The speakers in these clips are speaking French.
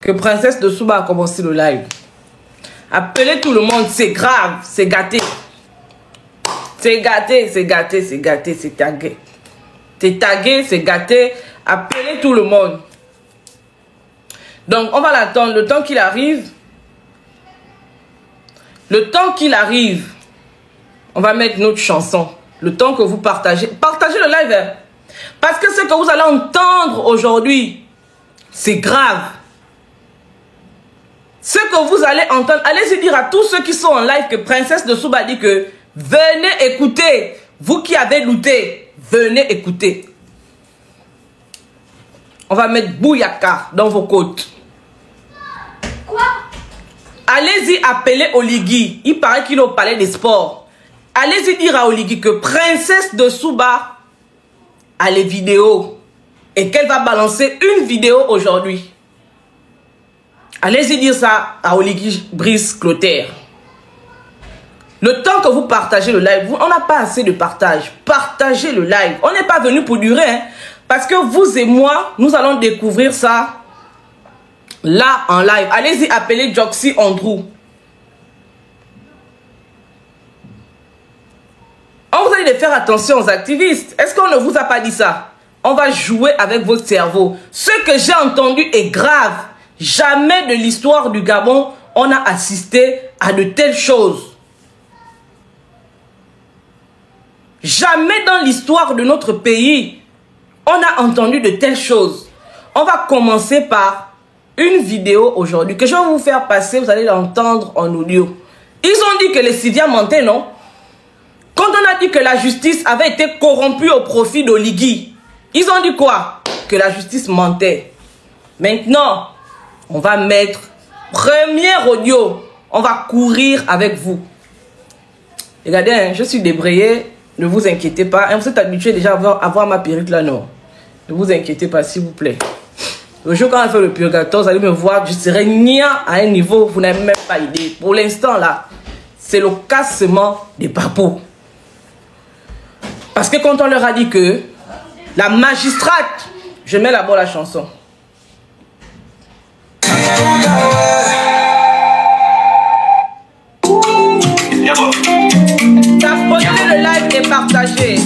que Princesse de Souba a commencé le live. Appelez tout le monde, c'est grave, c'est gâté. C'est gâté, c'est gâté, c'est gâté, c'est tagué. C'est tagué, c'est gâté. Appelez tout le monde. Donc, on va l'attendre. Le temps qu'il arrive. Le temps qu'il arrive. On va mettre notre chanson. Le temps que vous partagez. Partagez le live. Hein? Parce que ce que vous allez entendre aujourd'hui, c'est grave. Ce que vous allez entendre, allez-y dire à tous ceux qui sont en live que Princesse de Souba dit que venez écouter. Vous qui avez looté, venez écouter. On va mettre Bouyaka dans vos côtes. Quoi? Allez-y appeler Oligui. Il paraît qu'il est au palais des sports. Allez-y dire à Oligui que Princesse de Souba a les vidéos. Et qu'elle va balancer une vidéo aujourd'hui. Allez-y dire ça à Oligui Brice Clotaire. Le temps que vous partagez le live, on n'a pas assez de partage. Partagez le live. On n'est pas venu pour durer. Hein, parce que vous et moi, nous allons découvrir ça là en live. Allez-y appeler Joxy Andrew. On vous a dit de faire attention aux activistes. Est-ce qu'on ne vous a pas dit ça? On va jouer avec votre cerveau. Ce que j'ai entendu est grave. Jamais de l'histoire du Gabon, on a assisté à de telles choses. Jamais dans l'histoire de notre pays, on a entendu de telles choses. On va commencer par une vidéo aujourd'hui que je vais vous faire passer. Vous allez l'entendre en audio. Ils ont dit que les Syriens mentaient, non? Quand on a dit que la justice avait été corrompue au profit d'Oligui, ils ont dit quoi? Que la justice mentait. Maintenant, on va mettre premier audio. On va courir avec vous. Regardez, hein, je suis débrayé. Ne vous inquiétez pas. Vous êtes habitué déjà à voir ma perruque là, non? Ne vous inquiétez pas, s'il vous plaît. Le jour quand on va faire le purgatoire, vous allez me voir, je serai nia à un niveau, vous n'avez même pas idée. Pour l'instant là, c'est le cassement des papous. Parce que quand on leur a dit que la magistrate, je mets là-bas la chanson. Abonnez le live et partagez.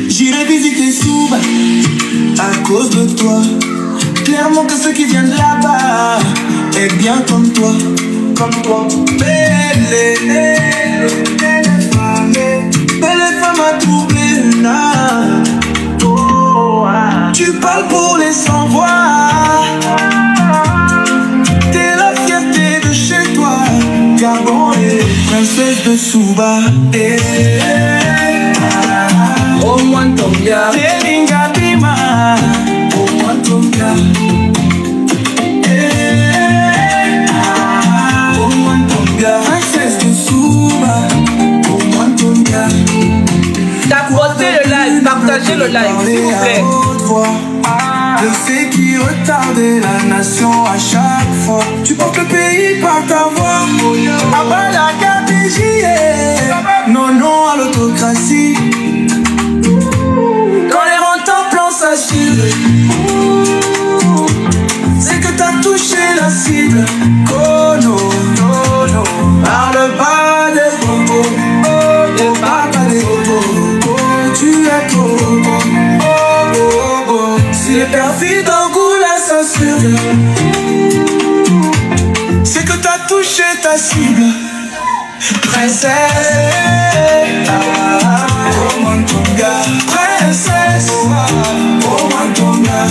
J'irai visiter Souba à cause de toi. Clairement que ceux qui viennent de là-bas est bien comme toi. Comme toi. Belle femme à trouver une âme. Oh, ah. Tu parles pour les sans-voix. T'es la fierté de chez toi. Gabon et Princesse de Souba. Au moins ton bien. Au moins ton bien. Au moins ton bien. Princesse de Souba. Au moins ton bien. Tapotez le live, partagez le live, s'il vous plaît. Je sais qui retardait la nation à chaque fois. Tu portes le pays par ta voix. Abat la carte non, non à l'autocratie. Quand les rentants plan s'assurent, c'est que t'as touché la cible. Oh non, non, non. Parle pas des bobos. Ne parle pas des bobos. Oh, tu es trop beau. Oh, oh, oh. Si les perfides engoulent la censure, c'est que t'as touché ta cible. Princesse, oh mon ton gars. Princesse, oh mon ton gars.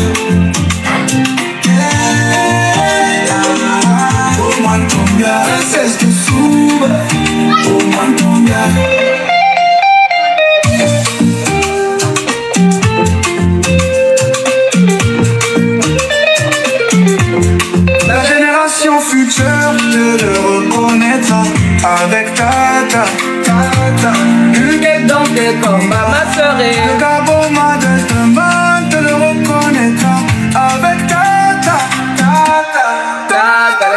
Oh mon ton gars. Princesse de Souba, oh mon ton gars. La génération future te le reconnaîtra. Avec Tata, Tata. Une guette dans tes combats, ma soeur. Le Gabon modestement te le reconnaîtra. Avec Tata, Tata, Tata,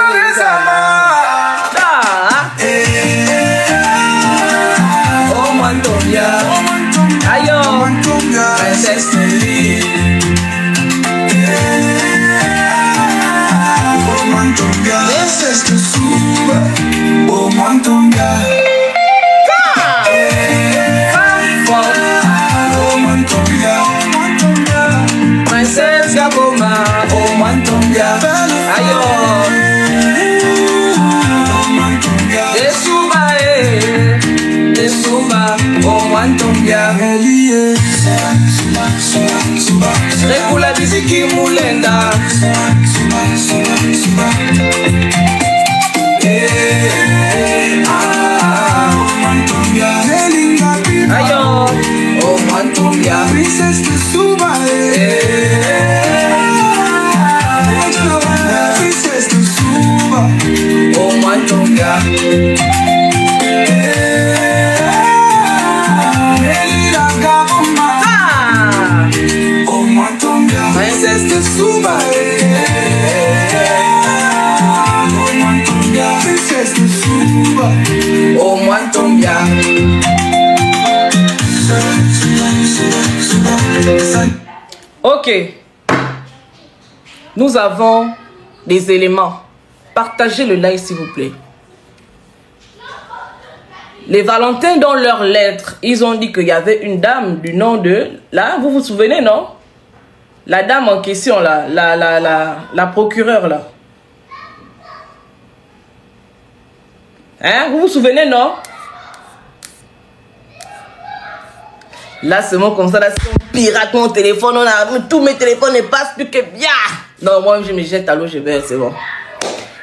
oh mon ton bien. Aïe, princesse de l'île. Mantombia, princesse de Souba, oh Mantombia. Oh Mantombia, Princesse Gaboma, oh Mantombia. ayo, Oh Mantombia, Desumba, oh Mantombia. Elie, Souba, Rekula Biziki Mulenda, ayo, oh Mantombia, princesse de Souba, princesse de Souba, oh Mantombia, ah, oh Mantombia, princesse de Souba, oh Mantombia, princesse de Souba, oh Mantombia. Ok, nous avons des éléments. Partagez le live s'il vous plaît. Les Valentins, dans leur lettre, ils ont dit qu'il y avait une dame du nom de... Là, vous vous souvenez, non? La dame en question, là, la procureure, là. Hein? Vous vous souvenez, non? Là, c'est moi comme ça, là, si on pirate mon téléphone, tous mes téléphones ne passent plus que bien. Non, moi, je me jette à l'eau, je vais, c'est bon.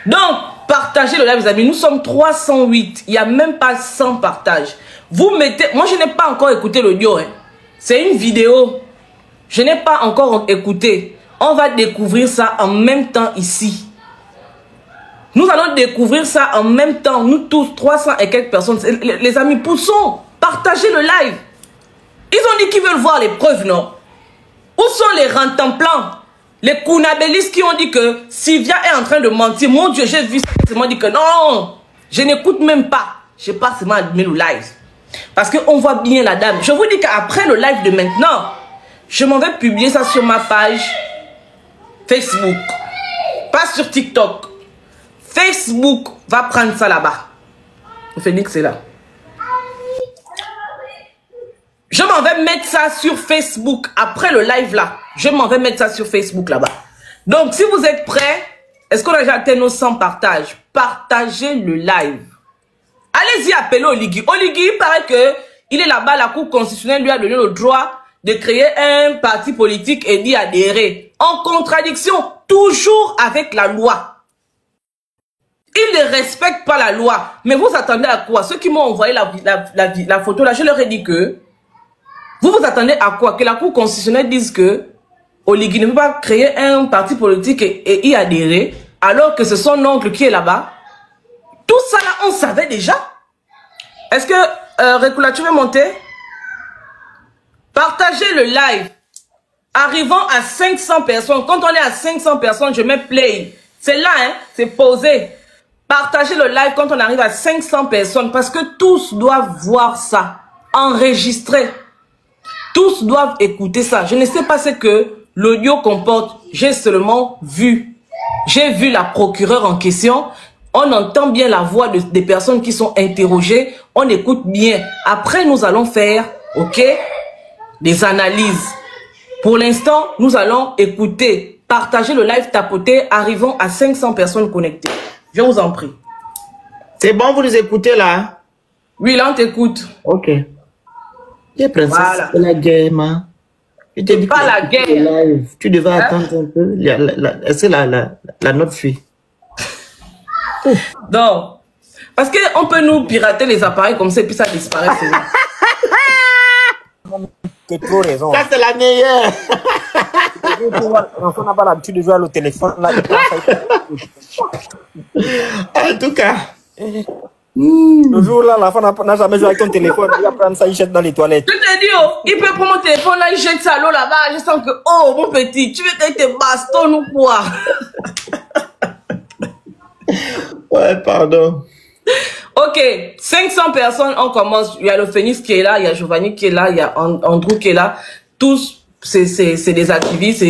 Donc, partagez le live, les amis. Nous sommes 308. Il n'y a même pas 100 partages. Vous mettez... Moi, je n'ai pas encore écouté l'audio. Hein. C'est une vidéo. Je n'ai pas encore écouté. On va découvrir ça en même temps ici. Nous allons découvrir ça en même temps. Nous tous, 300 et quelques personnes. Les amis, poussons. Partagez le live. Ils ont dit qu'ils veulent voir les preuves, non? Où sont les rentemplants? Les Kounabelistes qui ont dit que Sylvia est en train de mentir. Mon Dieu, j'ai vu ça. Ils m'ont dit que non, je n'écoute même pas. Je n'ai pas seulement admis le live. Parce qu'on voit bien la dame. Je vous dis qu'après le live de maintenant, je m'en vais publier ça sur ma page Facebook. Pas sur TikTok. Facebook va prendre ça là-bas. Le Phénix est là. Je m'en vais mettre ça sur Facebook. Après le live là, je m'en vais mettre ça sur Facebook là-bas. Donc, si vous êtes prêts, est-ce qu'on a déjà atteint nos 100 partages? Partagez le live. Allez-y, appelez Oligui. Oligui, il paraît que il est là-bas, la Cour constitutionnelle lui a donné le droit de créer un parti politique et d'y adhérer. En contradiction, toujours avec la loi. Il ne respecte pas la loi. Mais vous attendez à quoi? Ceux qui m'ont envoyé la photo là, je leur ai dit que vous vous attendez à quoi? Que la Cour constitutionnelle dise que Oligui ne peut pas créer un parti politique et y adhérer, alors que c'est son oncle qui est là-bas. Tout ça là, on savait déjà. Est-ce que, Rekula, tu veux monter? Partagez le live. Arrivons à 500 personnes. Quand on est à 500 personnes, je mets play. C'est là, hein, c'est posé. Partagez le live quand on arrive à 500 personnes, parce que tous doivent voir ça. Enregistrer. Tous doivent écouter ça. Je ne sais pas ce que l'audio comporte. J'ai seulement vu. J'ai vu la procureure en question. On entend bien la voix des personnes qui sont interrogées. On écoute bien. Après, nous allons faire, ok, des analyses. Pour l'instant, nous allons écouter, partager le live, tapoter. Arrivons à 500 personnes connectées. Je vous en prie. C'est bon, vous nous écoutez là? Oui, là, on t'écoute. Ok. Les princesses, Voilà. c'est la guerre, ma. Je t'ai dit Pas que la guerre. live. Tu devais Hein? attendre un peu. Est-ce que la note fuit? Donc, parce qu'on peut nous pirater les appareils comme ça et puis ça disparaît. Tu as trop raison. Ça, c'est la meilleure. L'enfant n'a pas l'habitude de jouer au téléphone. Là, En tout cas. le jour là, l'enfant n'a jamais joué avec ton téléphone. Il va prendre ça, il jette dans les toilettes. Je te dis, oh, il peut prendre mon téléphone là, il jette ça à l'eau là-bas. Je sens que, oh, mon petit, tu veux qu'il te bastonne ou quoi? Ouais, pardon. Ok, 500 personnes, on commence. Il y a le Phénix qui est là, il y a Giovanni qui est là, il y a Andrew qui est là. Tous c'est des activistes,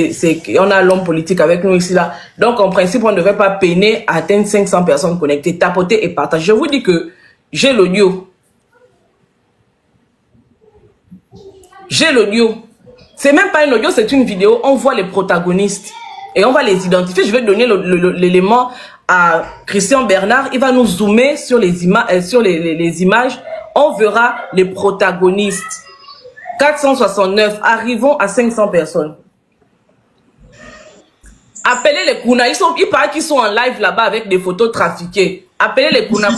on a l'homme politique avec nous ici là. Donc en principe, on ne devrait pas peiner à atteindre 500 personnes connectées. Tapoter et partager. Je vous dis que j'ai l'audio. J'ai l'audio. C'est même pas un audio, c'est une vidéo. On voit les protagonistes et on va les identifier. Je vais donner l'élément à Christian Bernard. Il va nous zoomer sur les images. On verra les protagonistes. 469, arrivons à 500 personnes. Appelez les Kuna, il paraît qu'ils sont en live là-bas avec des photos trafiquées. Appelez les Kuna,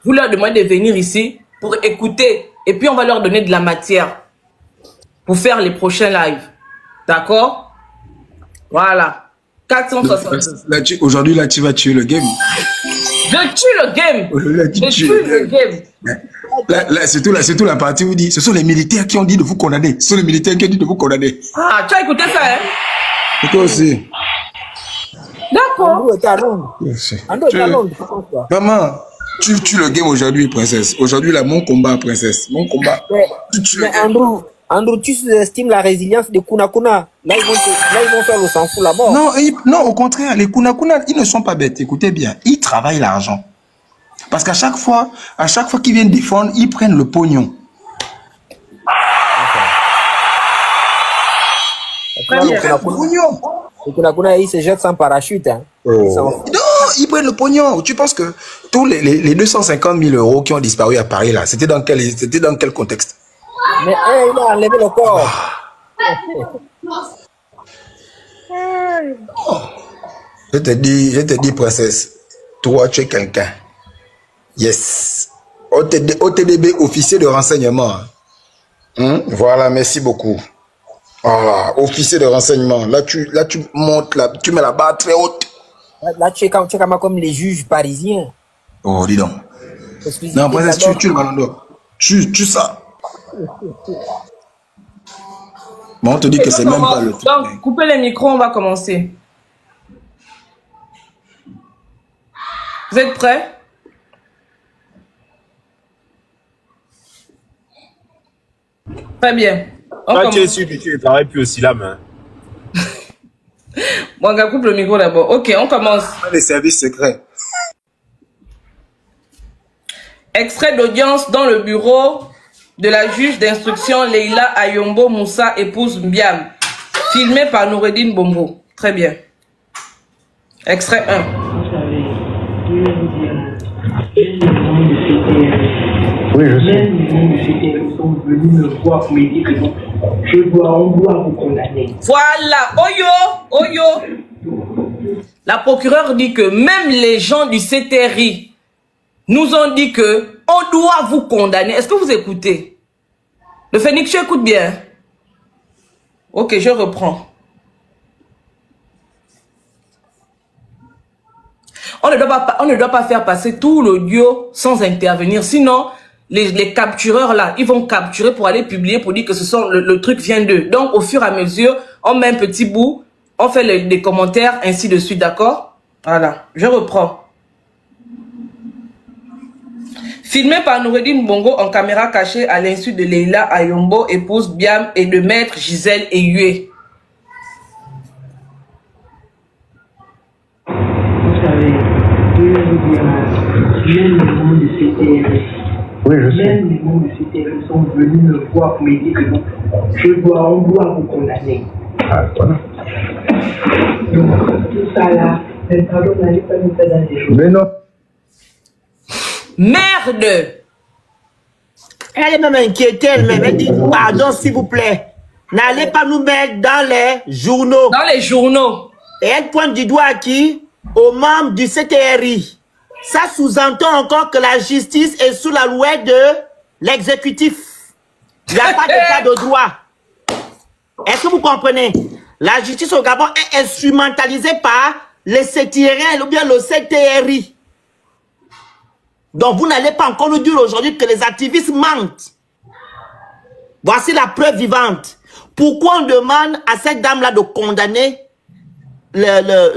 vous leur demandez de venir ici pour écouter et puis on va leur donner de la matière pour faire les prochains lives. D'accord? Voilà. 469. Aujourd'hui, là, tu vas tuer le game. Je tue le game. Je tue le game. Là, surtout la partie où il dit, ce sont les militaires qui ont dit de vous condamner. Ce sont les militaires qui ont dit de vous condamner. Ah, tu as écouté ça, hein? Et toi aussi. D'accord. Maman, tu tues le game aujourd'hui, princesse. Aujourd'hui, là, mon combat, princesse. Mon combat. Mais Andrew, tu sous-estimes la résilience des Kuna. Là, ils vont faire le sang fou là-bas. Non, au contraire, les Kuna, ils ne sont pas bêtes. Écoutez bien, ils travaillent l'argent. Parce qu'à chaque fois qu'ils viennent défendre, ils prennent le pognon. Les Kuna, ils se jettent sans parachute. Hein. Non, ils prennent le pognon. Tu penses que tous les 250 000 euros qui ont disparu à Paris, là, c'était dans quel contexte? Mais il a enlevé le corps. Je te dis, princesse, toi, tu es quelqu'un. Yes. OTDB, officier de renseignement. Voilà, merci beaucoup. Voilà, officier de renseignement. Là, tu montes, là, tu mets la barre très haute. Là, tu es comme les juges parisiens. Oh, dis donc. Non, princesse, tu le ballon d'or. Tu ça. Bon, on te dit que c'est même pas le truc. Donc, coupez les micros, on va commencer. Vous êtes prêts? Très bien. Toi, tu es sûr que tu ne travailles plus aussi là, mais... Bon, on coupe le micro d'abord. Ok, on commence. Les services secrets. Extrait d'audience dans le bureau de la juge d'instruction Leila Ayombo Moussa, épouse Mbiam. Filmé par Noureddin Bongo. Très bien. Extrait 1. Oui, je sais. Ils sont venus me voir pour me dire que on doit vous condamner. Voilà. Oyo. La procureure dit que même les gens du CTRI nous ont dit que on doit vous condamner. Est-ce que vous écoutez? Le Phénix, tu écoutes bien? Ok, je reprends. On ne doit pas faire passer tout l'audio sans intervenir. Sinon, les captureurs là, ils vont capturer pour aller publier, pour dire que le truc vient d'eux. Donc, au fur et à mesure, on met un petit bout, on fait des commentaires, ainsi de suite, d'accord? Voilà, je reprends. Filmé par Noureddin Bongo en caméra cachée à l'insu de Leila Ayombo, épouse Biam, et de maître Gisèle Eyue. Vous savez, je vais vous dire, même les membres de CTRI. Oui, je sais. Même les membres de CTRI sont venus me voir pour me dire que on doit vous condamner. Ah, voilà. Donc, tout ça là, pardon, n'allez pas nous faire dans des choses. Mais non. Merde! Elle est même inquiétée, elle dit pardon s'il vous plaît. N'allez pas nous mettre dans les journaux. Dans les journaux. Et elle pointe du doigt à qui? Aux membres du CTRI. Ça sous-entend encore que la justice est sous la loi de l'exécutif. Il n'y a pas d'état de droit. Est-ce que vous comprenez? La justice au Gabon est instrumentalisée par les CTRI ou bien le CTRI. Donc vous n'allez pas encore nous dire aujourd'hui que les activistes mentent. Voici la preuve vivante. Pourquoi on demande à cette dame-là de condamner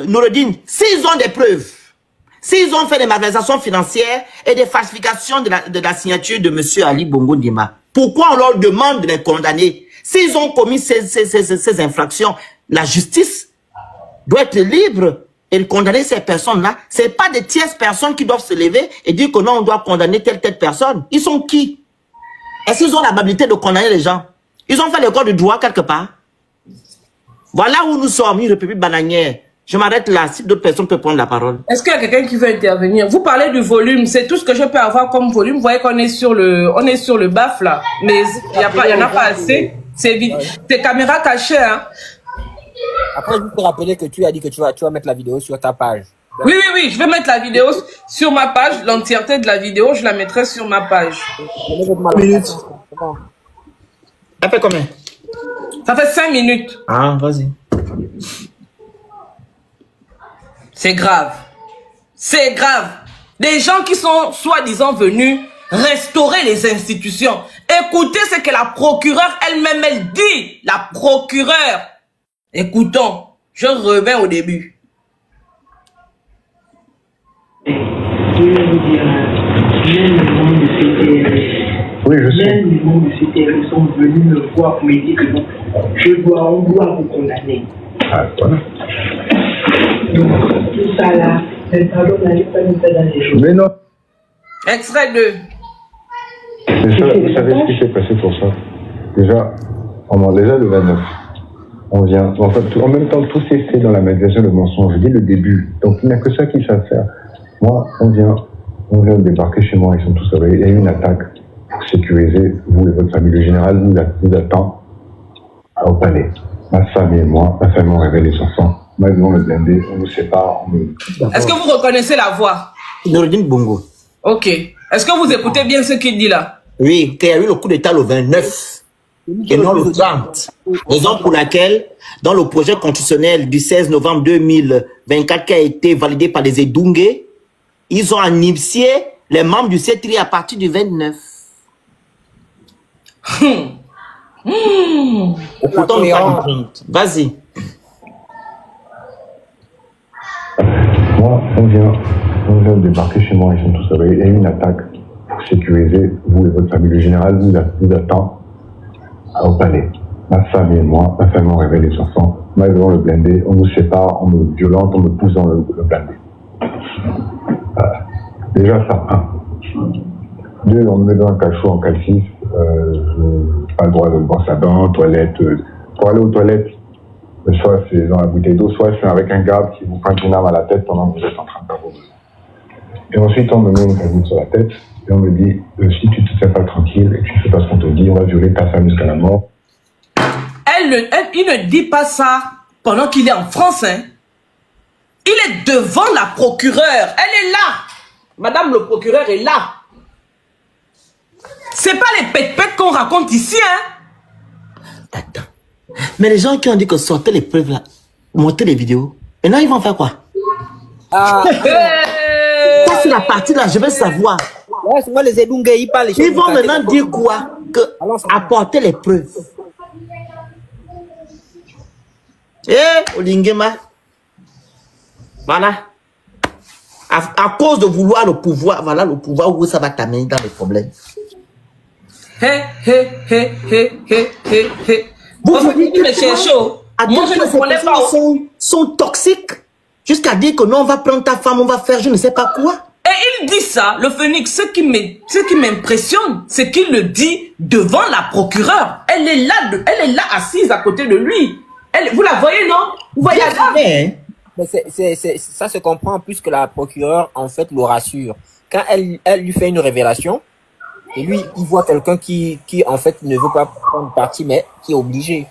Noureddin s'ils ont des preuves? S'ils ont fait des malversations financières et des falsifications de la signature de M. Ali Bongo Ndima, pourquoi on leur demande de les condamner? S'ils ont commis ces infractions, la justice doit être libre et condamner ces personnes-là. Ce n'est pas des tierces personnes qui doivent se lever et dire que non, on doit condamner telle personne. Ils sont qui? Est-ce qu'ils ont l'habilité de condamner les gens? Ils ont fait l'école du droit quelque part. Voilà où nous sommes, une république bananière. Je m'arrête là, si d'autres personnes peuvent prendre la parole. Est-ce qu'il y a quelqu'un qui veut intervenir? Vous parlez du volume, c'est tout ce que je peux avoir comme volume. Vous voyez qu'on est sur le baf là, mais il y en a pas assez. C'est vite. Tes caméras cachées, hein. Après, je peux rappeler que tu as dit que tu vas mettre la vidéo sur ta page. Oui, je vais mettre la vidéo sur ma page, l'entièreté de la vidéo, je la mettrai sur ma page. Ça fait combien? Ça fait 5 minutes. Ah, vas-y. C'est grave. C'est grave. Des gens qui sont soi-disant venus restaurer les institutions. Écoutez ce que la procureure elle-même, elle dit. La procureure. Écoutons. Je reviens au début. Je vais vous dire, même les membres de CTRS, oui, je sais. Même les membres de CTRS sont venus me voir pour me dire que non, on doit vous condamner. Ah, voilà. Donc, tout ça là, pardon, n'allez pas nous faire dans ces choses. Mais non. Extrait 2. Mais ça, vous savez ce qui s'est passé pour ça? Déjà le 29. On vient, enfin, en même temps, tout s'est fait dans la médiation de mensonge dès le début. Donc, il n'y a que ça qu'ils savent faire. Moi, on vient débarquer chez moi, ils sont tous réveillés. Il y a eu une attaque pour sécuriser vous et votre famille. Le général vous attend au palais. Ma famille et moi, ma famille, on réveille les enfants. Moi, devant le blindé, on nous sépare. Est-ce que vous reconnaissez la voix? Noureddine Bongo. Ok. Est-ce que vous écoutez bien ce qu'il dit là? Oui, qu'il y a eu le coup d'état le 29. Et non le 30. Raison pour laquelle, dans le projet constitutionnel du 16 novembre 2024 qui a été validé par les Edungué, ils ont initié les membres du CETRI à partir du 29. Pourtant, vas-y. Moi, on vient débarquer chez moi, ils sont tous réveillés. Il y a eu une attaque pour sécuriser vous et votre famille. Le général vous attend au palais. Ma famille et moi, ma famille, on réveille les enfants. Moi, devant le blindé, on nous sépare, on me violente, on me pousse dans le blindé. Déjà ça, 1. 2, on me met dans un cachot en calcif. Je n'ai pas le droit de brosser à dents, toilette. Pour aller aux toilettes, soit c'est dans la bouteille d'eau, soit c'est avec un garde qui vous pointe une arme à la tête pendant que vous êtes en train de faire vos besoins. Et ensuite, on me met une cagoule sur la tête et on me dit, si tu ne te fais pas tranquille et que tu ne fais pas ce qu'on te dit, on va violer ta femme jusqu'à la mort. Il ne dit pas ça pendant qu'il est en France. Hein. Il est devant la procureure. Elle est là. Madame le procureur est là. C'est pas les pètes-pètes qu'on raconte ici. Hein. Attends. Mais les gens qui ont dit que sortez les preuves là, montez les vidéos, et là ils vont faire quoi? Ça c'est la partie là, je veux savoir. Ouais, moi les Edungué, ils parlent. Ils vont maintenant dire quoi? Que apporter les preuves. Olingema. Voilà. À cause de vouloir le pouvoir, voilà le pouvoir où ça va t'amener dans les problèmes. Vous voyez que les chercheurs, moi je ne connais pas. Sont toxiques jusqu'à dire que non, on va prendre ta femme, on va faire je ne sais pas quoi. Et il dit ça, le Phénix, ce qui m'impressionne, c'est qu'il le dit devant la procureure. Elle est là assise à côté de lui. Vous la voyez, non? Vous voyez la dame? Mais ça se comprend plus que la procureure, en fait, le rassure. Quand elle lui fait une révélation, et lui, il voit quelqu'un qui, en fait, ne veut pas prendre parti, mais qui est obligé.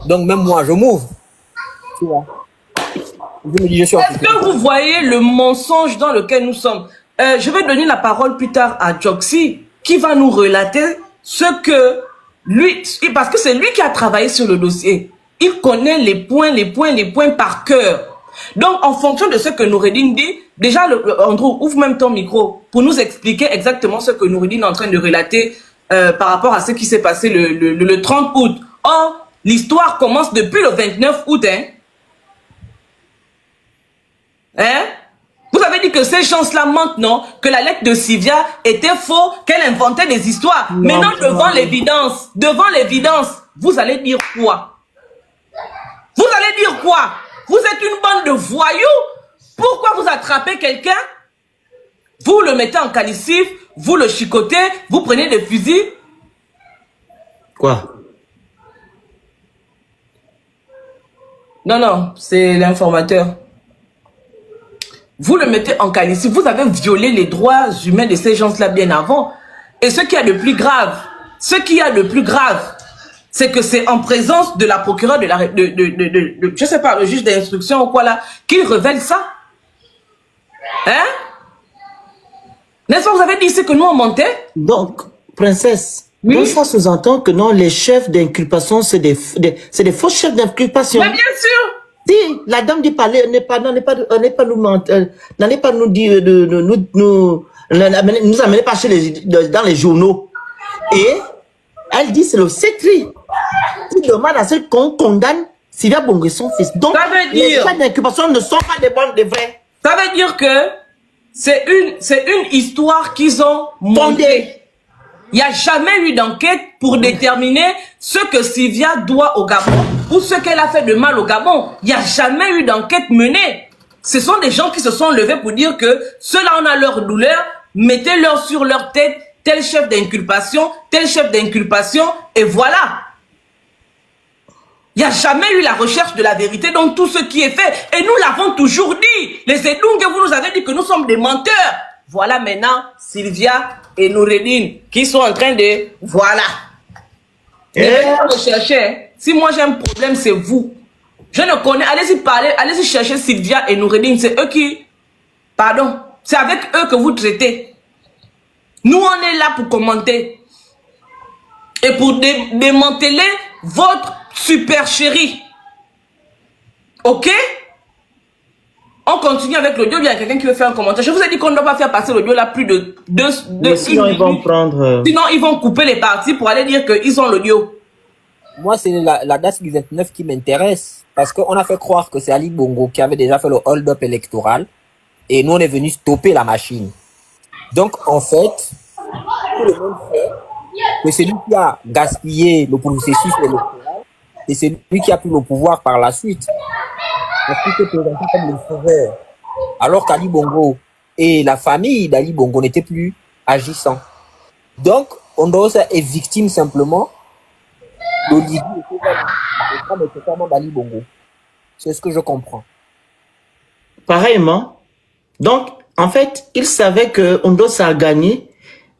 Donc, même moi, je m'ouvre. Tu vois? Je me dis, je suis Est-ce que vous voyez le mensonge dans lequel nous sommes? Je vais donner la parole plus tard à Djoxy, qui va nous relater ce que lui, parce que c'est lui qui a travaillé sur le dossier. Il connaît les points par cœur. Donc, en fonction de ce que Noureddine dit, déjà, Andrew, ouvre même ton micro pour nous expliquer exactement ce que Noureddine est en train de relater par rapport à ce qui s'est passé le 30 août. Or, l'histoire commence depuis le 29 août. Hein? Vous avez dit que ces gens-là mentent, non? Que la lettre de Sylvia était faux, qu'elle inventait des histoires. Maintenant, devant l'évidence, vous allez dire quoi? Vous allez dire quoi? Vous êtes une bande de voyous. Pourquoi vous attrapez quelqu'un? Vous le mettez en calcif, vous le chicotez, vous prenez des fusils. Quoi? Non, non, c'est l'informateur. Vous le mettez en calcif. Vous avez violé les droits humains de ces gens-là bien avant. Et ce qu'il y a de plus grave, c'est que c'est en présence de la procureure je sais pas, le juge d'instruction ou quoi là, qu'il révèle ça. Hein? N'est-ce pas, vous avez dit ici que nous on mentait? Donc, princesse, oui? donc ça sous-entend que non, les chefs d'inculpation, c'est des faux chefs d'inculpation. Mais bien sûr! Si, la dame dit parler, n'allez pas nous mentir, n'allez pas nous dire, nous amener pas dans les journaux. Et elle dit c'est le secret qui demande à ce qu'on condamne Sylvia Bongo et son fils. Donc, les chefs d'inculpation ne sont pas des vrais. Ça veut dire que c'est une histoire qu'ils ont montée. Il n'y a jamais eu d'enquête pour déterminer ce que Sylvia doit au Gabon ou ce qu'elle a fait de mal au Gabon. Il n'y a jamais eu d'enquête menée. Ce sont des gens qui se sont levés pour dire que ceux-là en a leur douleur, mettez-leur sur leur tête tel chef d'inculpation, et voilà. Il n'y a jamais eu la recherche de la vérité dans tout ce qui est fait. Et nous l'avons toujours dit. Les Edungue, vous nous avez dit que nous sommes des menteurs. Voilà maintenant Sylvia et Noureddine qui sont en train de... Voilà. Et rechercher. Si moi j'ai un problème, c'est vous. Je ne connais... Allez-y parler, allez-y chercher Sylvia et Noureddine. C'est eux qui... Pardon. C'est avec eux que vous traitez. Nous, on est là pour commenter. Et pour démanteler votre supercherie. Ok? On continue avec l'audio. Il y a quelqu'un qui veut faire un commentaire. Je vous ai dit qu'on ne doit pas faire passer l'audio là plus de sinon, ils vont prendre... Sinon, ils vont couper les parties pour aller dire qu'ils ont l'audio. Moi, c'est la date du 29 qui m'intéresse. Parce qu'on a fait croire que c'est Ali Bongo qui avait déjà fait le hold-up électoral. Et nous, on est venu stopper la machine. Donc, en fait, tout le monde sait que c'est lui qui a gaspillé le processus électoral. Et c'est lui qui a pris le pouvoir par la suite. Parce qu'il s'est présenté comme le sauveur. Alors qu'Ali Bongo et la famille d'Ali Bongo n'étaient plus agissants. Donc, Ondosa est victime simplement de l'idée d'Ali Bongo. C'est ce que je comprends. Pareillement. Donc, en fait, ils savaient que Ondosa a gagné,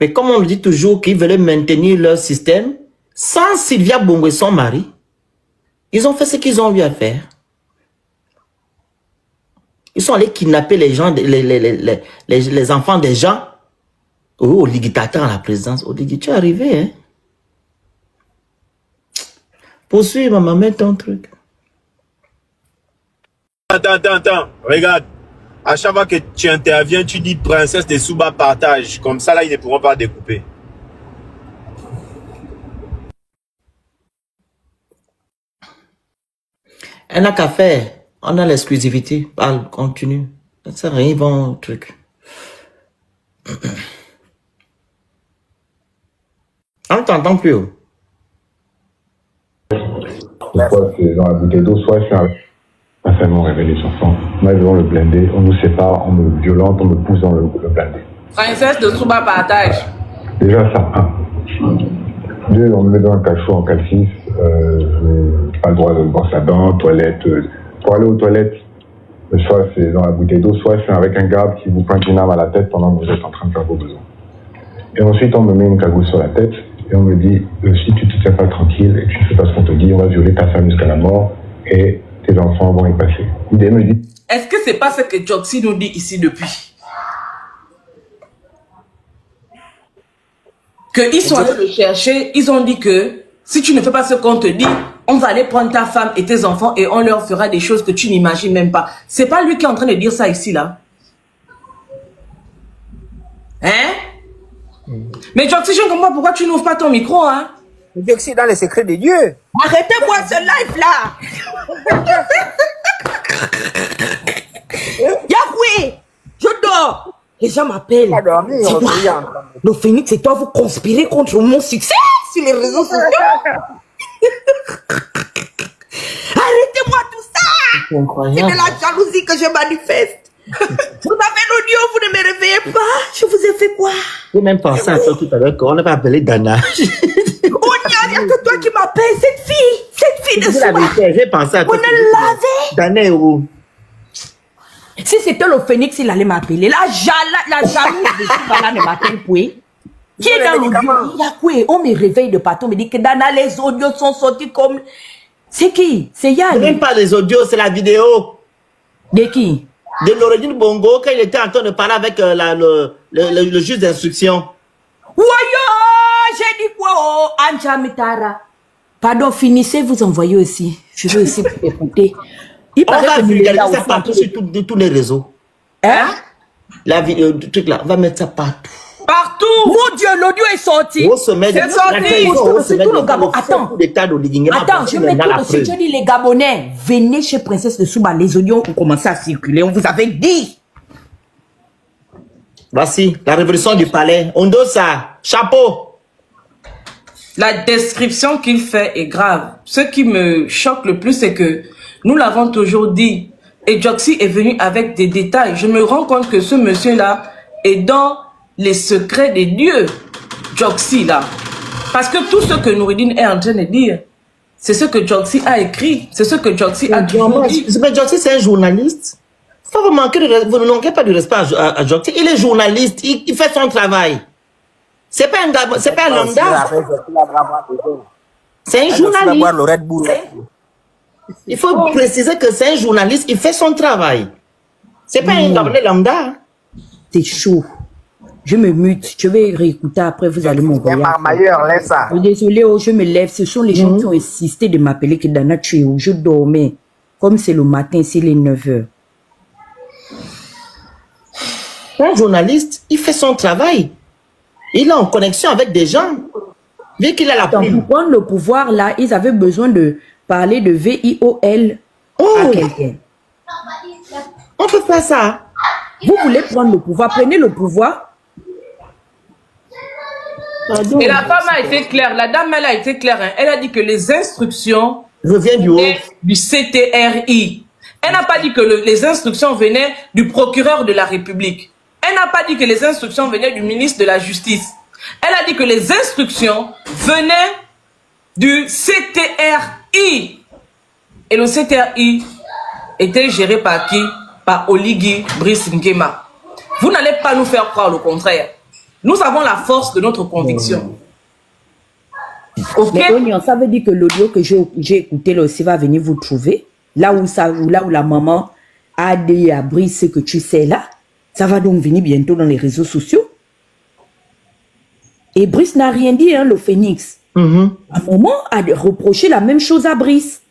mais comme on le dit toujours, qu'ils voulaient maintenir leur système, sans Sylvia Bongo et son mari, ils ont fait ce qu'ils ont eu à faire. Ils sont allés kidnapper les gens, les enfants des gens. Oh, Ligitateur à la présidence. Oh, Ligitateur, tu es arrivé, hein? Poursuis, maman, mets ton truc. Attends. Regarde. À chaque fois que tu interviens, tu dis princesse de Souba partage. Comme ça, là, ils ne pourront pas découper. Elle n'a qu'à faire. On a l'exclusivité. Parle, continue. Ça sert à rien, ils vont truc. On ne t'entend plus. Soit c'est dans la bouteille d'eau, soit c'est ma famille m'a révélé les enfants. Moi, ils vont le blinder. On nous sépare, on me violente, on me pousse dans le blindé. Princesse de Souba partage. Déjà ça, 1. 2, on me met dans un cachot en calcif. Je n'ai pas le droit de brosser à dents, toilette. Pour aller aux toilettes, soit c'est dans la bouteille d'eau, soit c'est avec un garde qui vous pointe une arme à la tête pendant que vous êtes en train de faire vos besoins. Et ensuite, on me met une cagoule sur la tête et on me dit, si tu ne te tiens pas tranquille et que tu ne fais pas ce qu'on te dit, on va violer ta femme jusqu'à la mort et tes enfants vont y passer. L'idée me dit... Est-ce que c'est pas ce que Joxy nous dit ici depuis? Qu'ils sont allés le chercher, ils ont dit que si tu ne fais pas ce qu'on te dit, on va aller prendre ta femme et tes enfants et on leur fera des choses que tu n'imagines même pas. C'est pas lui qui est en train de dire ça ici, là. Hein? Mais Joxy, je ne comprends pas pourquoi tu n'ouvres pas ton micro, hein? Joxy, dans les secrets de Dieu. Arrêtez-moi ce live-là! Yahweh! Je dors! Les gens m'appellent. Le Phoenix et toi, vous conspirez contre mon succès sur les réseaux sociaux. Arrêtez-moi tout ça. C'est incroyable. C'est de la jalousie que je manifeste. Vous avez l'audio, vous ne me réveillez pas. Je vous ai fait quoi? J'ai même pensé à toi tout à l'heure qu'on avait appelé Dana. Oh, il n'y a que toi qui m'appelle, cette fille de Souba. J'ai pensé à toi. Vous ne l'avez? Dana est où? Si c'était le Phoenix, il allait m'appeler. La jalouse de Souba là ne m'appelle point. Qui est dans l'audio? Il y a quoi? On me réveille de partout, on me dit que Dana, les audios sont sortis comme... C'est qui? C'est Yann. Même pas les audios, c'est la vidéo. De qui? De Laureline Bongo, quand il était en train de parler avec le juge d'instruction. Woyo! J'ai dit quoi? Oh, Anja Mitara. Pardon, finissez, vous envoyez aussi. Je veux aussi écouter. On va vulgariser ça partout sur tous les réseaux. Hein? La vidéo, le truc là, on va mettre ça partout. Partout! Mon Dieu, l'audio est sorti! C'est sorti! C'est tout le Gabon. Attends, je mets tout le sujet. Je dis les Gabonais, venez chez Princesse de Souba. Les audios ont commencé à circuler. On vous avait dit! Voici, la révolution du palais. On doit ça. Chapeau! La description qu'il fait est grave. Ce qui me choque le plus, c'est que nous l'avons toujours dit. Et Djoxy est venu avec des détails. Je me rends compte que ce monsieur-là est dans les secrets des dieux. Djoxy, là. Parce que tout ce que Noureddine est en train de dire, c'est ce que Djoxy a écrit. C'est ce que Djoxy a toujours dit. Mais Djoxy, c'est un journaliste. Vous ne manquez pas de respect à Djoxy. Il est journaliste. Il fait son travail. C'est pas un lambda. C'est un journaliste. Il faut préciser que c'est un journaliste. Il fait son travail. C'est pas un Gabonais lambda. C'est chaud. Je me mute. Je vais réécouter après. Vous allez m'envoyer. Désolé, je me lève. Ce sont les gens qui ont insisté de m'appeler que Dana tu es où. Je dormais. Comme c'est le matin, c'est les 9 h. Un journaliste, il fait son travail. Il est en connexion avec des gens. Vu qu'il a la plume. Pour prendre le pouvoir, là, ils avaient besoin de parler de VIOL à quelqu'un. On peut faire ça. Vous voulez prendre le pouvoir, prenez le pouvoir. Pardon. Et la femme a été claire, la dame elle a été claire. Hein. Elle a dit que les instructions reviennent du haut. Du CTRI. Elle n'a pas dit que les instructions venaient du procureur de la République. Elle n'a pas dit que les instructions venaient du ministre de la Justice. Elle a dit que les instructions venaient du CTRI. Et le CTRI était géré par qui? Par Oligui Brice Nguema. Vous n'allez pas nous faire croire le contraire. Nous avons la force de notre conviction. Okay. Mais ça veut dire que l'audio que j'ai écouté là aussi va venir vous trouver. Là où la maman a dit à Brice ce que tu sais là. Ça va donc venir bientôt dans les réseaux sociaux. Et Brice n'a rien dit, hein, le Phoenix. À un moment, a reproché la même chose à Brice.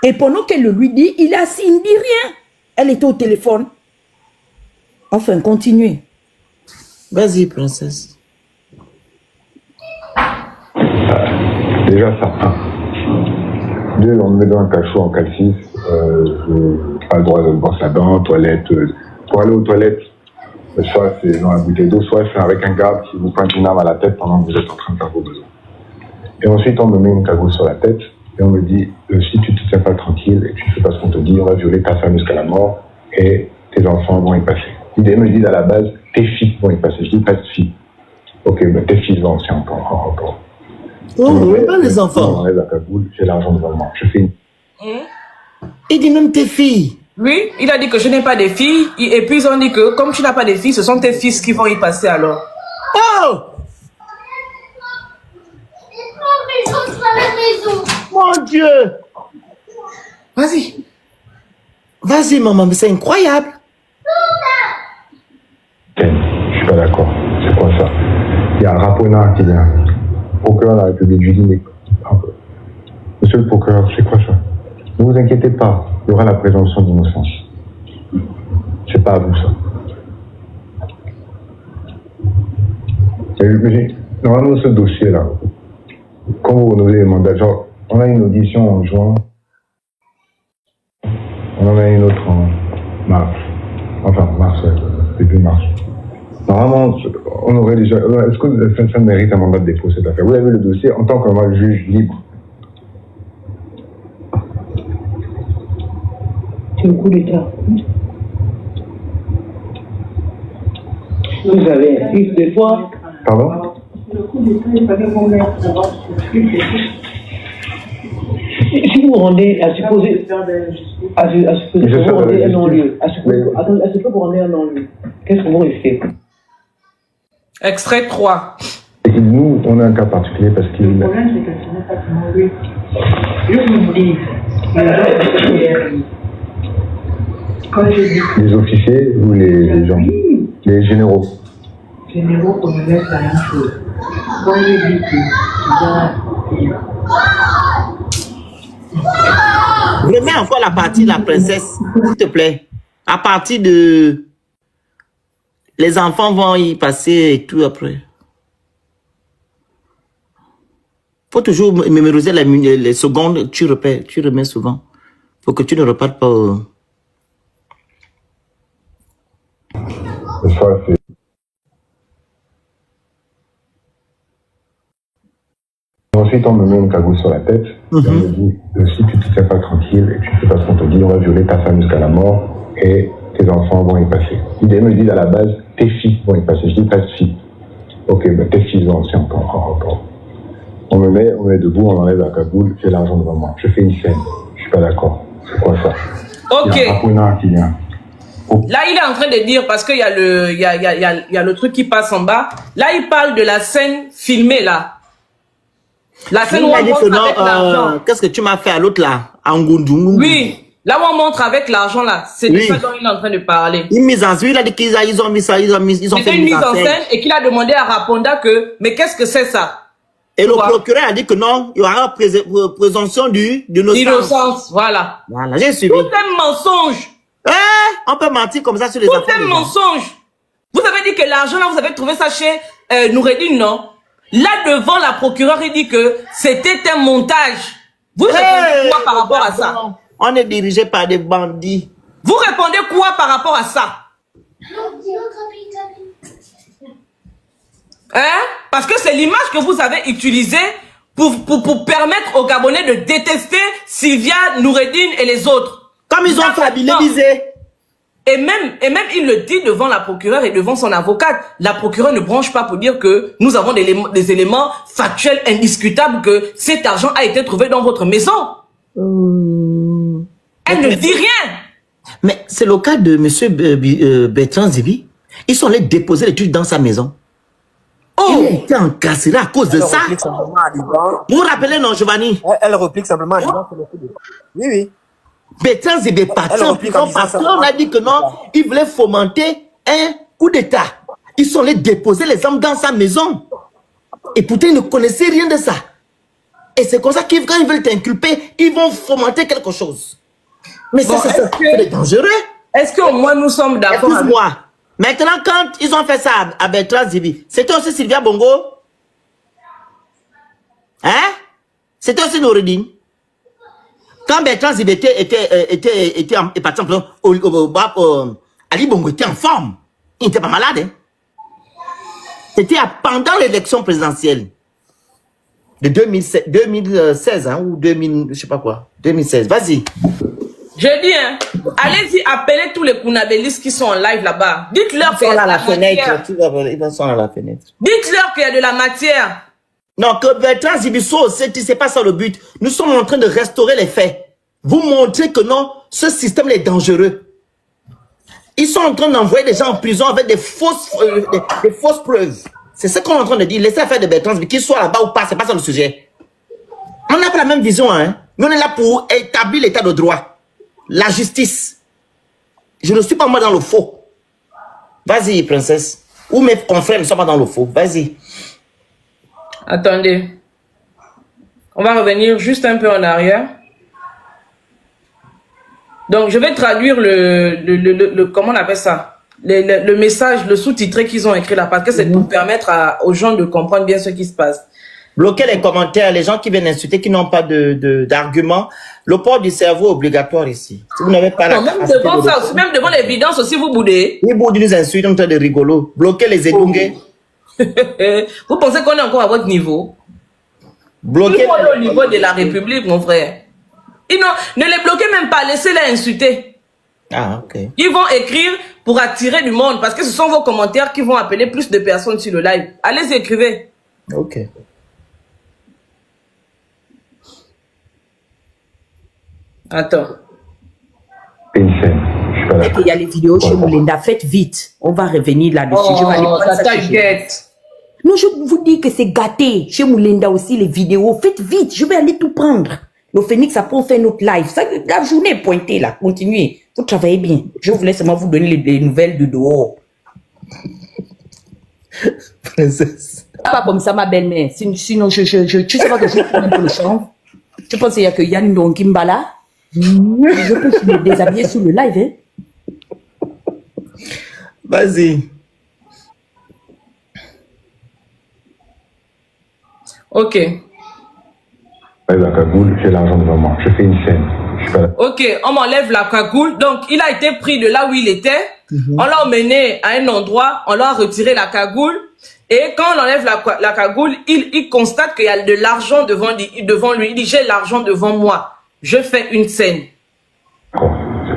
Et pendant qu'elle le lui dit, il a signé rien. Elle était au téléphone. Enfin, continuez. Vas-y, princesse. Déjà, ça. 2, on me met dans un cachot en calcis. Je pas le droit de brosser la dent, toilette. Pour aller aux toilettes, soit c'est dans la bouteille d'eau, soit c'est avec un garde qui vous pointe une arme à la tête pendant que vous êtes en train de faire vos besoins. Et ensuite, on me met une cagoule sur la tête et on me dit, si tu ne te tiens pas tranquille et que tu ne fais pas ce qu'on te dit, on va violer ta femme jusqu'à la mort et tes enfants vont y passer. Ils me disent à la base, tes fils vont y passer. Je dis pas de filles. Ok, mais tes fils vont aussi encore. Oh, même pas les enfants. On enlève la cagoule, j'ai l'argent devant moi. Je fais une... Il dit même tes filles. Oui, il a dit que je n'ai pas de filles. Et puis ils ont dit que comme tu n'as pas de filles, ce sont tes fils qui vont y passer alors. Oh! Mon Dieu! Vas-y. Vas-y, maman, mais c'est incroyable. Je suis pas d'accord. C'est quoi ça? Il y a un Rapona qui vient. Procureur de la République. Je lui dis, mais... Monsieur le procureur, c'est quoi ça? Ne vous inquiétez pas, il y aura la présomption d'innocence. C'est pas à vous ça. Normalement, ce dossier-là, quand vous renouvelez les mandats, genre, on a une audition en juin, on en a une autre en mars. Enfin, mars, début mars. Normalement, on aurait déjà... Est-ce que ça mérite un mandat de dépôt, cette affaire? Vous avez le dossier en tant que moi, juge libre. C'est le coup d'État. Vous avez un fils des fois. Pardon? Le coup d'État, il fallait qu'on mette d'abord. Si vous rendez, à supposer, vous rendez un non-lieu, à supposer que vous rendez un non-lieu, qu'est-ce que vous risquez? Extrait 3. Et nous, on a un cas particulier parce qu'il... Le problème, c'est que ce n'est pas non-lieu. Je vous dis, quand je dis... Les officiers ou les gens? Les généraux? Généraux, on me laisse la même chose. Quand je dis que... Remets encore la partie de la princesse, s'il te plaît. À partir de... Les enfants vont y passer et tout après. Faut toujours mémoriser les secondes, tu répètes, tu remets souvent. Faut que tu ne repartes pas. Ça, c'est... Ensuite, on me met une cagoule sur la tête. Et on me dit, si tu ne te fais pas tranquille et tu ne fais pas ce qu'on te dit, on va violer ta femme jusqu'à la mort et tes enfants vont y passer. Ils me disent à la base, tes filles vont y passer. Je dis pas de filles. Ok, ben tes filles vont aussi encore. On me met debout, on enlève la cagoule, j'ai l'argent devant moi. Je fais une scène. Je suis pas d'accord. C'est quoi ça? Ok. Il y a Là, il est en train de dire, parce qu'il y a le truc qui passe en bas. Là, il parle de la scène filmée, là. La scène où on montre avec l'argent. Qu'est-ce que tu m'as fait à l'autre, là? Angundungu. Oui. Là où on montre avec l'argent, là. C'est de ça dont il est en train de parler. Une mise en scène, il a dit qu'ils ont mis ça, ils ont fait une mise en scène et qu'il a demandé à Raponda que, mais qu'est-ce que c'est ça? Et le procureur a dit que non, il y aura présomption d'innocence. Voilà. Voilà, j'ai suivi. Tout est mensonge. On peut mentir comme ça sur les enfants. Tout est mensonge. Vous avez dit que l'argent là, vous avez trouvé ça chez Noureddine, non? Là devant la procureure, il dit que c'était un montage. Vous répondez quoi par rapport à ça? On est dirigé par des bandits. Vous répondez quoi par rapport à ça? Parce que c'est l'image que vous avez utilisée pour permettre aux Gabonais de détester Sylvia, Noureddine et les autres. Comme ils ont fragilisé. Et même il le dit devant la procureure et devant son avocate. La procureure ne branche pas pour dire que nous avons des éléments factuels indiscutables que cet argent a été trouvé dans votre maison. Elle ne dit rien. Mais c'est le cas de M. Bertrand Zibi. Ils sont allés déposer les trucs dans sa maison. Il a été incarcéré à cause de ça. Vous vous rappelez, non, Giovanni? Elle replique simplement à Liban. Oui, oui. Bertrand Zibi est parti en prison parce qu'on a dit que non, il voulait fomenter un coup d'État. Ils sont allés déposer les armes dans sa maison. Et pourtant, ils ne connaissaient rien de ça. Et c'est comme ça que quand ils veulent t'inculper, ils vont fomenter quelque chose. Mais bon, ça, c'est dangereux. Est-ce qu'au moins nous sommes d'accord? Écoute-moi. Maintenant, quand ils ont fait ça à Bertrand Zibi, c'était aussi Sylvia Bongo? Hein? C'était aussi Noureddine? Quand Bertrand Zibi était parti en prison, Ali Bongo était en forme. Il n'était pas malade. Hein? C'était pendant l'élection présidentielle de 2016 hein, ou 2000, je sais pas quoi. 2016, vas-y. Je dis, hein, allez-y, appelez tous les Kounabélistes qui sont en live là-bas. Dites-leur qu'il y a de la matière. Ils sont à la fenêtre. Dites-leur qu'il y a de la matière. Non, que Bertrand Zibiso, c'est pas ça le but. Nous sommes en train de restaurer les faits. Vous montrez que non, ce système est dangereux. Ils sont en train d'envoyer des gens en prison avec des fausses preuves. C'est ce qu'on est en train de dire. Laissez faire de Bertrand Zibi, qu'il soit là-bas ou pas, c'est pas ça le sujet. On n'a pas la même vision, hein. Nous, on est là pour établir l'état de droit. La justice. Je ne suis pas moi dans le faux. Vas-y, princesse. Ou mes confrères ne sont pas dans le faux. Vas-y. Attendez. On va revenir juste un peu en arrière. Donc, je vais traduire comment on appelle ça? Le message, le sous-titré qu'ils ont écrit là, parce que c'est pour permettre aux gens de comprendre bien ce qui se passe. Bloquez les commentaires, les gens qui viennent insulter, qui n'ont pas d'arguments. Le port du cerveau est obligatoire ici. Si vous n'avez pas la capacité devant ça aussi, même devant l'évidence aussi, vous boudez. Ils boudent, ils insultent, on train de rigolo. Bloquez les édungués. Vous pensez qu'on est encore à votre niveau? Bloquez au niveau de la République, mon frère. Ne les bloquez même pas, laissez-les insulter. Ah, ok. Ils vont écrire pour attirer du monde, parce que ce sont vos commentaires qui vont appeler plus de personnes sur le live. Allez, écrivez. Ok. Attends. Dès qu'il y a les vidéos chez Moulinda, faites vite. On va revenir là-dessus. Oh, je vais aller prendre ça t'inquiète. Non, je vous dis que c'est gâté. Chez Moulinda aussi, les vidéos. Faites vite. Je vais aller tout prendre. Le Phoenix, après, on fait notre live. Ça, la journée est pointée là. Continuez. Vous travaillez bien. Je voulais seulement vous donner les nouvelles de dehors. Princesse. Pas comme ça, ma belle-mère. Sinon, tu sais pas que je prends pour le champ. Tu penses qu'il y a que Yann Donkimbala? Je peux me déshabiller sur le live, hein? Vas-y. Ok. La cagoule, j'ai l'argent devant moi. Je fais une scène. Ok, on m'enlève la cagoule. Donc, il a été pris de là où il était. On l'a emmené à un endroit. On l'a retiré la cagoule. Et quand on enlève la cagoule, il constate qu'il y a de l'argent devant lui. Il dit, j'ai l'argent devant moi. Je fais une scène. C'est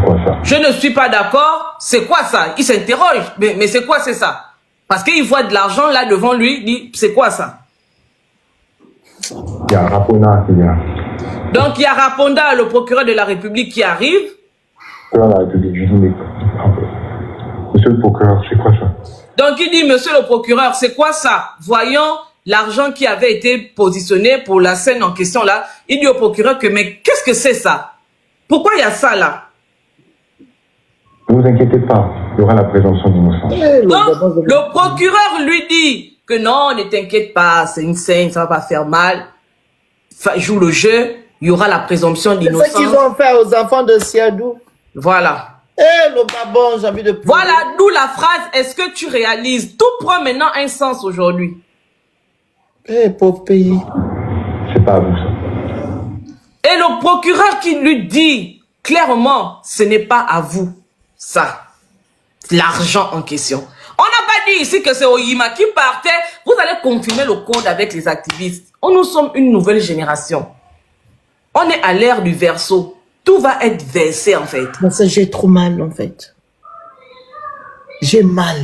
quoi ça? Je ne suis pas d'accord. C'est quoi ça? Il s'interroge. Mais c'est quoi c'est ça? Parce qu'il voit de l'argent là devant lui. Il dit, c'est quoi ça? Il y a Raponda qui vient. Donc, il y a Raponda, le procureur de la République, qui arrive. La République, je dis, monsieur le procureur, c'est quoi ça? Donc, il dit, monsieur le procureur, c'est quoi ça? Voyant l'argent qui avait été positionné pour la scène en question là, il dit au procureur que, mais qu'est-ce que c'est ça? Pourquoi il y a ça là? Ne vous inquiétez pas, il y aura la présomption d'innocence. Donc, le procureur lui dit que non, ne t'inquiète pas, c'est une scène, ça va pas faire mal. Joue le jeu, il y aura la présomption d'innocence. C'est ce qu'ils vont faire aux enfants de Siadou. Voilà. Eh, le babon, j'ai envie de pleurer. Voilà, d'où la phrase, est-ce que tu réalises? Tout prend maintenant un sens aujourd'hui. Eh, pauvre pays. C'est pas à vous, ça. Et le procureur qui lui dit clairement, ce n'est pas à vous, ça. L'argent en question. On n'a pas dit ici que c'est Oyima qui partait. Vous allez confirmer le code avec les activistes. Nous sommes une nouvelle génération. On est à l'ère du verseau. Tout va être versé, en fait. Mais ça, j'ai trop mal, en fait. J'ai mal.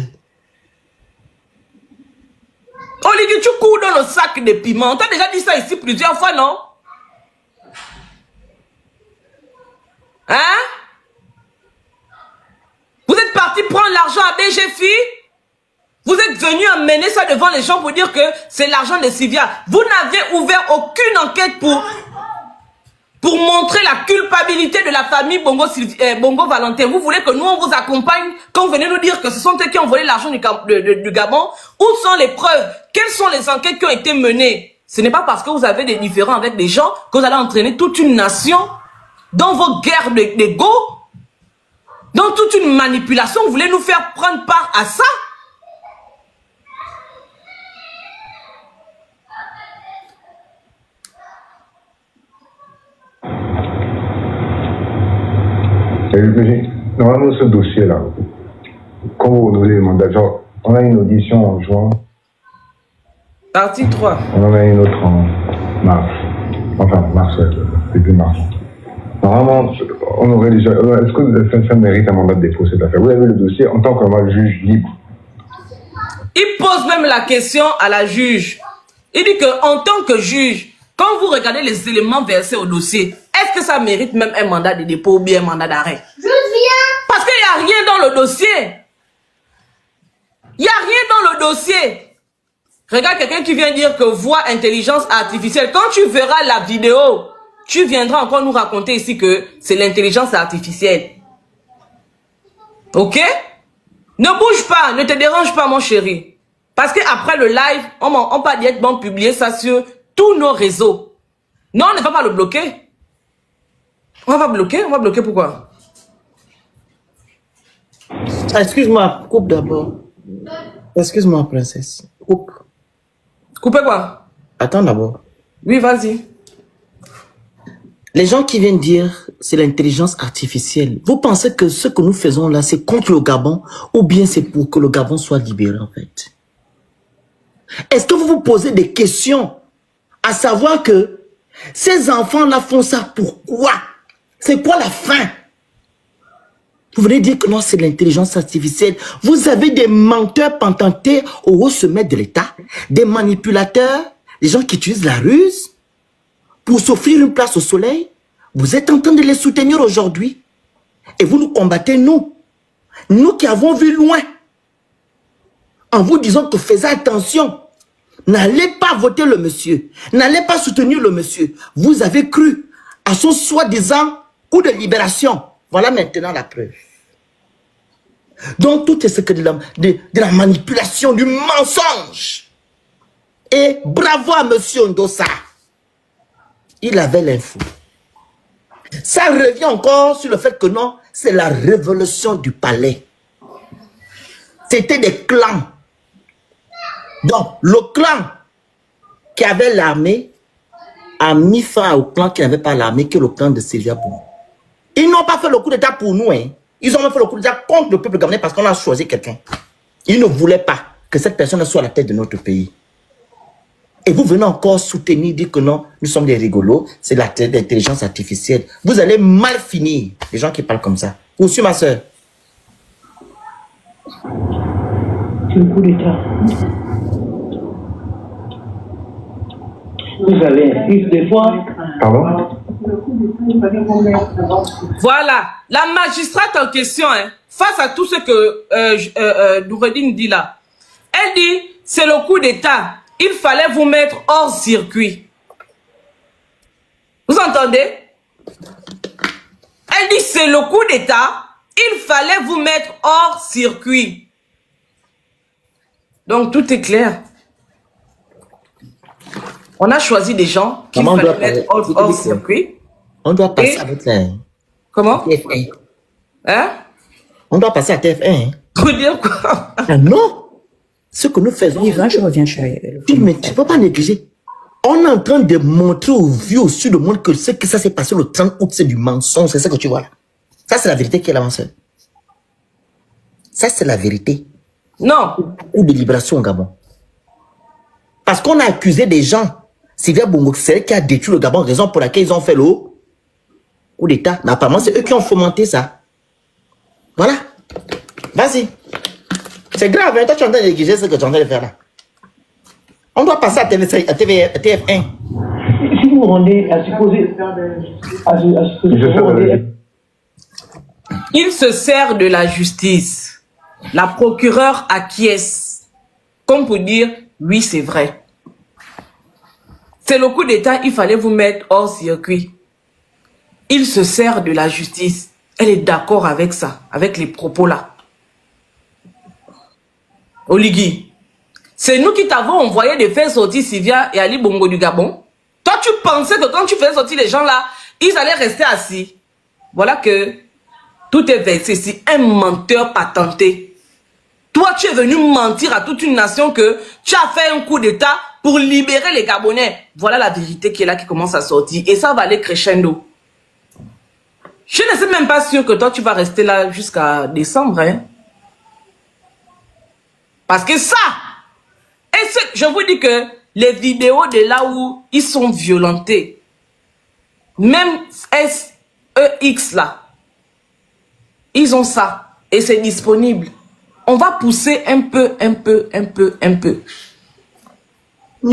Olivier, tu cours dans le sac de piment. On t'a déjà dit ça ici plusieurs fois, non? Hein? Vous êtes parti prendre l'argent à BGFI? Vous êtes venu amener ça devant les gens pour dire que c'est l'argent de Sylvia. Vous n'avez ouvert aucune enquête pour montrer la culpabilité de la famille Bongo Valentin. Vous voulez que nous, on vous accompagne quand vous venez nous dire que ce sont eux qui ont volé l'argent du Gabon? Où sont les preuves? Quelles sont les enquêtes qui ont été menées? Ce n'est pas parce que vous avez des différends avec des gens que vous allez entraîner toute une nation dans vos guerres d'ego, dans toute une manipulation. Vous voulez nous faire prendre part à ça? Normalement, ce dossier-là, quand vous renouvelez le mandat, genre, on a une audition en juin. Partie 3. On en a une autre en mars. Enfin, mars, début mars. Normalement, on aurait déjà... Est-ce que ça mérite un mandat de dépôt, cette affaire? Vous avez le dossier en tant que juge libre. Il pose même la question à la juge. Il dit qu'en tant que juge, quand vous regardez les éléments versés au dossier, est-ce que ça mérite même un mandat de dépôt ou bien un mandat d'arrêt? Je viens. Parce qu'il n'y a rien dans le dossier. Il n'y a rien dans le dossier. Regarde quelqu'un qui vient dire que voix intelligence artificielle. Quand tu verras la vidéo, tu viendras encore nous raconter ici que c'est l'intelligence artificielle. Ok? Ne bouge pas, ne te dérange pas mon chéri. Parce qu'après le live, on va directement publier ça sur tous nos réseaux. Non, on ne va pas le bloquer. On va bloquer pourquoi? Excuse-moi, coupe d'abord. Excuse-moi, princesse. Coupe. Coupez quoi? Attends d'abord. Oui, vas-y. Les gens qui viennent dire c'est l'intelligence artificielle, vous pensez que ce que nous faisons là, c'est contre le Gabon ou bien c'est pour que le Gabon soit libéré en fait? Est-ce que vous vous posez des questions à savoir que ces enfants-là font ça pourquoi? C'est quoi la fin? Vous venez dire que non, c'est l'intelligence artificielle. Vous avez des menteurs patentés au haut sommet de l'État, des manipulateurs, des gens qui utilisent la ruse pour s'offrir une place au soleil. Vous êtes en train de les soutenir aujourd'hui. Et vous nous combattez, nous. Nous qui avons vu loin. En vous disant que faites attention. N'allez pas voter le monsieur. N'allez pas soutenir le monsieur. Vous avez cru à son soi-disant coup de libération. Voilà maintenant la preuve. Donc tout est ce que de la manipulation, du mensonge. Et bravo à monsieur Ndossa. Il avait l'info. Ça revient encore sur le fait que non, c'est la révolution du palais. C'était des clans. Donc, le clan qui avait l'armée a mis fin au clan qui n'avait pas l'armée, que le clan de Sylvia Boumou. Ils n'ont pas fait le coup d'état pour nous. Hein. Ils ont même fait le coup d'état contre le peuple gabonais parce qu'on a choisi quelqu'un. Ils ne voulaient pas que cette personne soit à la tête de notre pays. Et vous venez encore soutenir, dire que non, nous sommes des rigolos, c'est l'intelligence artificielle. Vous allez mal finir, les gens qui parlent comme ça. Vous aussi, ma soeur. C'est le coup d'état. Vous allez, des fois... Pardon? Voilà, la magistrate en question, hein, face à tout ce que Noureddine dit là, elle dit, c'est le coup d'état. Il fallait vous mettre hors circuit. Vous entendez? Elle dit, c'est le coup d'état. Il fallait vous mettre hors circuit. Donc, tout est clair. On a choisi des gens qui fallait mettre hors circuit. On doit passer avec la... Comment? TF1. Hein? On doit passer à TF1. Hein? Pour dire quoi? Ah non! Ce que nous faisons... Je reviens chez mais tu ne peux pas négliger. On est en train de montrer aux vieux au sud du monde que ce que ça s'est passé le 30 août, c'est du mensonge. C'est ça que tu vois là. Ça, c'est la vérité qui est là, mon soeur. Ça, c'est la vérité. Non. Ou de libération au Gabon. Parce qu'on a accusé des gens. Sylvia Bongo, c'est elle qui a détruit le Gabon, raison pour laquelle ils ont fait le coup d'état. Mais apparemment, c'est eux qui ont fomenté ça. Voilà. Vas-y. C'est grave, hein? Toi, tu es en train de négliger ce que tu es en train de faire là. On doit passer à TF1. Si vous rendez à supposer... Il se sert de la justice. La procureure acquiesce. Comme pour dire, oui, c'est vrai. C'est le coup d'état, il fallait vous mettre hors circuit. Il se sert de la justice. Elle est d'accord avec ça, avec les propos là. Oligui, c'est nous qui t'avons envoyé de faire sortir Sylvia et Ali Bongo du Gabon. Toi, tu pensais que quand tu faisais sortir les gens là, ils allaient rester assis. Voilà que tout est versé. C'est un menteur patenté. Toi, tu es venu mentir à toute une nation que tu as fait un coup d'état pour libérer les Gabonais. Voilà la vérité qui est là, qui commence à sortir. Et ça va aller crescendo. Je ne suis même pas sûr que toi, tu vas rester là jusqu'à décembre. Hein? Parce que ça, je vous dis que les vidéos de là où ils sont violentés, même SEX là, ils ont ça. Et c'est disponible. On va pousser un peu. Tu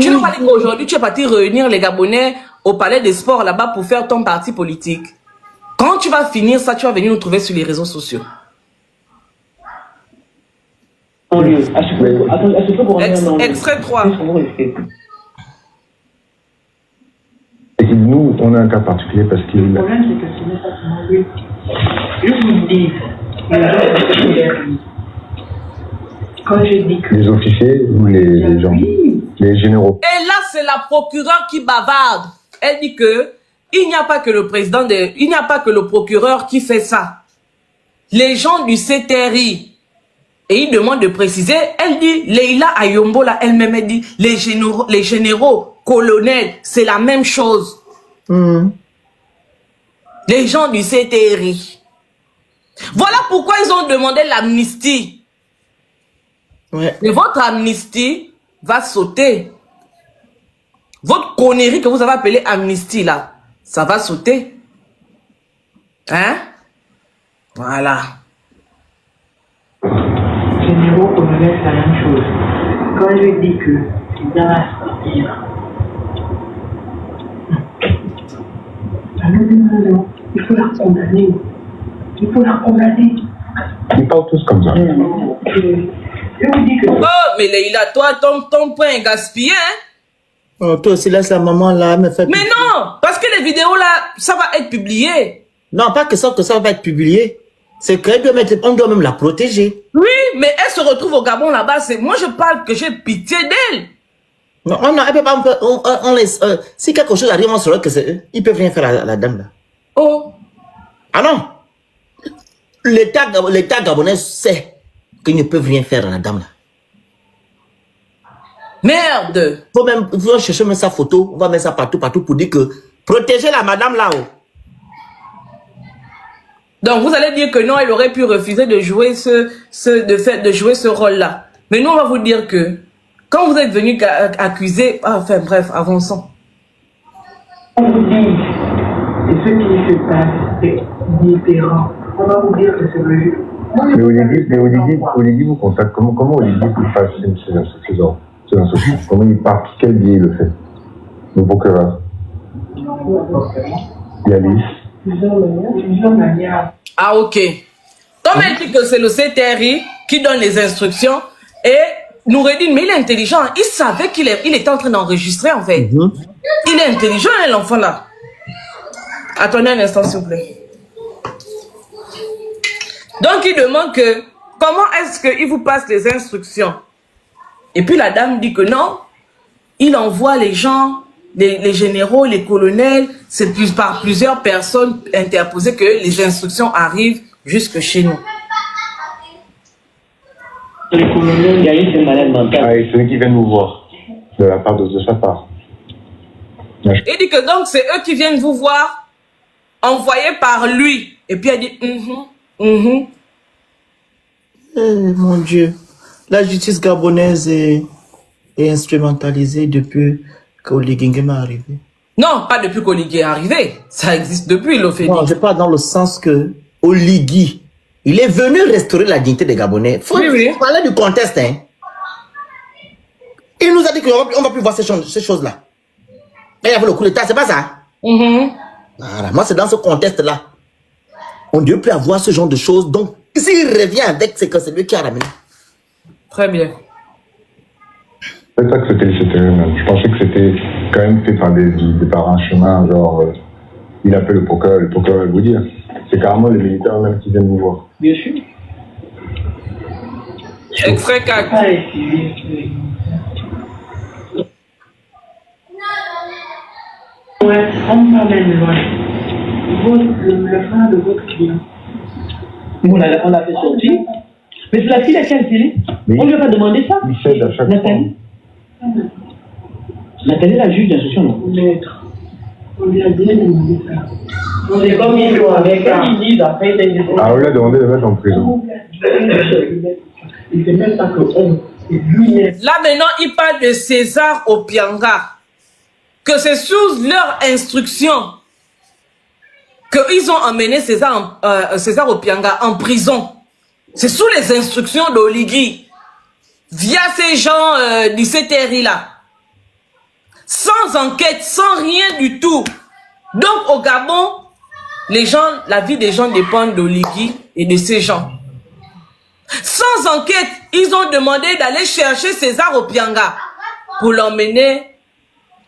ne vas pas dire qu'aujourd'hui, tu es parti réunir les Gabonais au palais des sports là-bas pour faire ton parti politique. Quand tu vas finir ça, tu vas venir nous trouver sur les réseaux sociaux. Extrait 3. Et nous, on a un cas particulier parce qu'il... Le problème, c'est que ce n'est pas seulement lui. Je vous dis, quand je dis que... Les officiers ou les gens, les généraux. Et là, c'est la procureure qui bavarde. Elle dit que il n'y a pas que le président, il n'y a pas que le procureur qui fait ça. Les gens du CTRI Et il demande de préciser, elle dit, Leila Ayombo, là, elle-même, elle dit, les généraux, colonels, c'est la même chose. Les gens du CTRI. Voilà pourquoi ils ont demandé l'amnistie. Ouais. Et votre amnistie va sauter. Votre connerie que vous avez appelée amnistie, là, ça va sauter. Hein? Voilà. Généraux, colonels, c'est la même chose. Quand je dis que il va sortir. Non, il faut la condamner. Il faut la condamner. Ils parlent tous comme ça. Je vous dis que... Oh, mais Leila, toi, ton point est gaspillé, hein? Oh, toi aussi, laisse la maman là, me fait. Mais non, parce que les vidéos là, ça va être publié. Non, pas que ça va être publié. C'est qu'on doit même la protéger. Oui, mais elle se retrouve au Gabon là-bas. Moi, je parle que j'ai pitié d'elle. Non, elle peut pas, on laisse. Si quelque chose arrive, on saura que c'est eux. Ils peuvent rien faire à la dame là. Oh. Ah non. L'État gabonais sait qu'ils ne peuvent rien faire à la dame là. Merde. Faut chercher même sa photo. On va mettre ça partout pour dire que protéger la madame là-haut. Donc vous allez dire que non, elle aurait pu refuser de jouer de jouer ce rôle-là. Mais nous, on va vous dire que quand vous êtes venu accuser, enfin bref, avançons. On vous dit, et ce qui se passe, c'est différent. On va vous dire que c'est le jeu. Mais Olivier vous contacte. Comment Olivier vous passe ces instructions? Comment il part? Quel biais il le fait? Le procureur. Yalis. Ah, ok. Comme elle dit que c'est le CTRI qui donne les instructions et Noureddine, mais il est intelligent. Il savait qu'il était en train d'enregistrer en fait. Il est intelligent, l'enfant là. Attendez un instant, s'il vous plaît. Donc, il demande que comment est-ce qu'il vous passe les instructions? Et puis la dame dit que non, il envoie les gens, les généraux, les colonels, c'est par plusieurs personnes interposées que les instructions arrivent jusque chez nous. Les colonels, il y a eu des malades mentales. Ah, et celui qui vient nous voir, de la part de sa part. Il dit que donc c'est eux qui viennent vous voir, envoyés par lui. Et puis elle dit, Mon Dieu. La justice gabonaise est instrumentalisée depuis qu'Oligingem est arrivé. Non, pas depuis qu'Oligui est arrivé. Ça existe depuis, l'Ophénie. Non, je parle dans le sens que Oligui, il est venu restaurer la dignité des Gabonais. Faut parler du contexte, hein. Il nous a dit qu'on ne va plus voir ces choses-là. Mais il y avait le coup d'État, c'est pas ça? Voilà, moi, c'est dans ce contexte-là. On ne doit plus avoir ce genre de choses. Donc, s'il revient avec, c'est que c'est lui qui a ramené. Très bien. C'est ça que c'était le CTRI. Je pensais que c'était quand même fait par un chemin, genre, il appelle le procureur va vous dire. C'est carrément les militaires même qui viennent nous voir. Bien sûr. Extrait 4. Ouais, on va même loin. Le frère de votre client. On l'a fait sortir. Mais c'est la fille à quelle télé? On lui a pas demandé ça? Il cède à chaque Nathalie. Nathalie, la juge d'instruction, non? Maître. On lui a déjà demandé ça. C'est comme ils font avec elle, ils disent après, ah, on lui a demandé de mettre en prison. Il ne sait même pas que là maintenant, il parle de César Opianga. Que c'est sous leur instruction qu'ils ont emmené César Opianga en prison. C'est sous les instructions d'Oligui, via ces gens du CTRI là. Sans enquête, sans rien du tout. Donc au Gabon, la vie des gens dépend d'Oligui et de ces gens. Sans enquête, ils ont demandé d'aller chercher César Opianga pour l'emmener,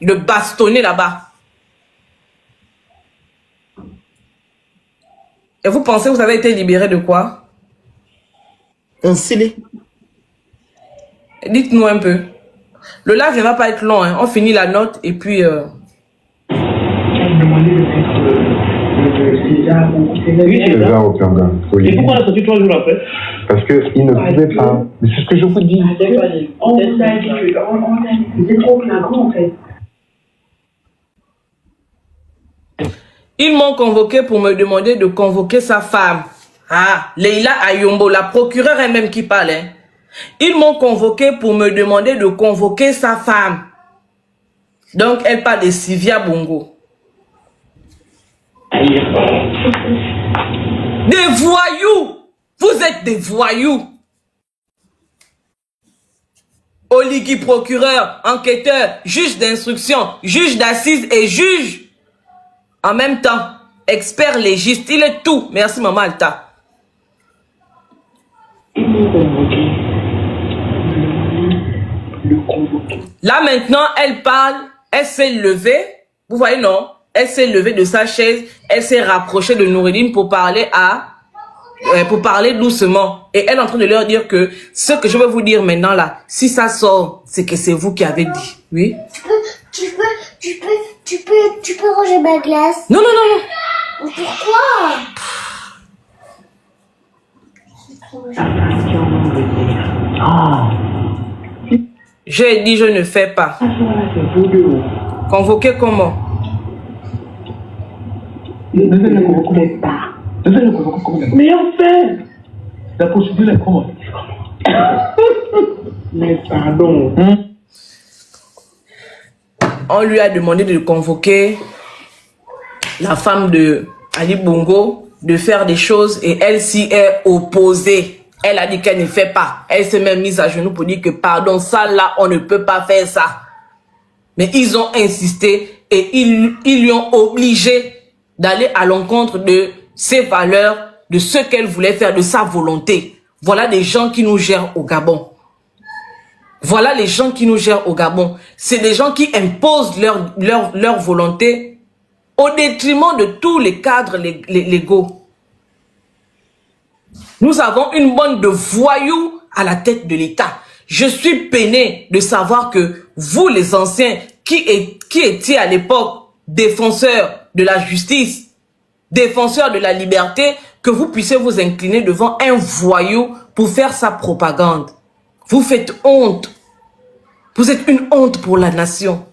le bastonner là-bas. Et vous pensez que vous avez été libéré de quoi? Un scellé. Dites-nous un peu. Le live ne va pas être long, hein. On finit la note et puis... César Opianga. Et pourquoi on a sorti 3 jours après? Parce qu'ils ne pouvaient pas. Mais c'est ce que je vous dis. On a dit que c'est trop flagrant en fait. Ils m'ont convoqué pour me demander de convoquer sa femme. Ah, Leila Ayombo, la procureure elle-même qui parle. Hein. Ils m'ont convoqué pour me demander de convoquer sa femme. Donc, elle parle de Sylvia Bongo. Des voyous! Vous êtes des voyous! Oligui procureur, enquêteur, juge d'instruction, juge d'assises et juge. En même temps, expert légiste, il est tout. Merci maman Alta. Là maintenant, elle parle, elle s'est levée. Vous voyez non? Elle s'est levée de sa chaise, elle s'est rapprochée de Noureddine pour parler doucement. Et elle est en train de leur dire que ce que je vais vous dire maintenant là, si ça sort, c'est que c'est vous qui avez dit. Oui? Tu peux ranger ma glace? Non, non, non, non. Pourquoi? J'ai dit je ne fais pas. Convoquer comment? Ne le convoquez pas. Mais enfin, la procédure est comment? Mais pardon. On lui a demandé de convoquer la femme de Ali Bongo, de faire des choses et elle s'y est opposée. Elle a dit qu'elle ne fait pas. Elle s'est même mise à genoux pour dire que pardon, ça là, on ne peut pas faire ça. Mais ils ont insisté et ils lui ont obligé d'aller à l'encontre de ses valeurs, de ce qu'elle voulait faire, de sa volonté. Voilà des gens qui nous gèrent au Gabon. Voilà les gens qui nous gèrent au Gabon. C'est des gens qui imposent leur volonté au détriment de tous les cadres légaux. Nous avons une bande de voyous à la tête de l'État. Je suis peiné de savoir que vous, les anciens, qui étiez à l'époque défenseurs de la justice, défenseurs de la liberté, que vous puissiez vous incliner devant un voyou pour faire sa propagande. Vous faites honte. Vous êtes une honte pour la nation.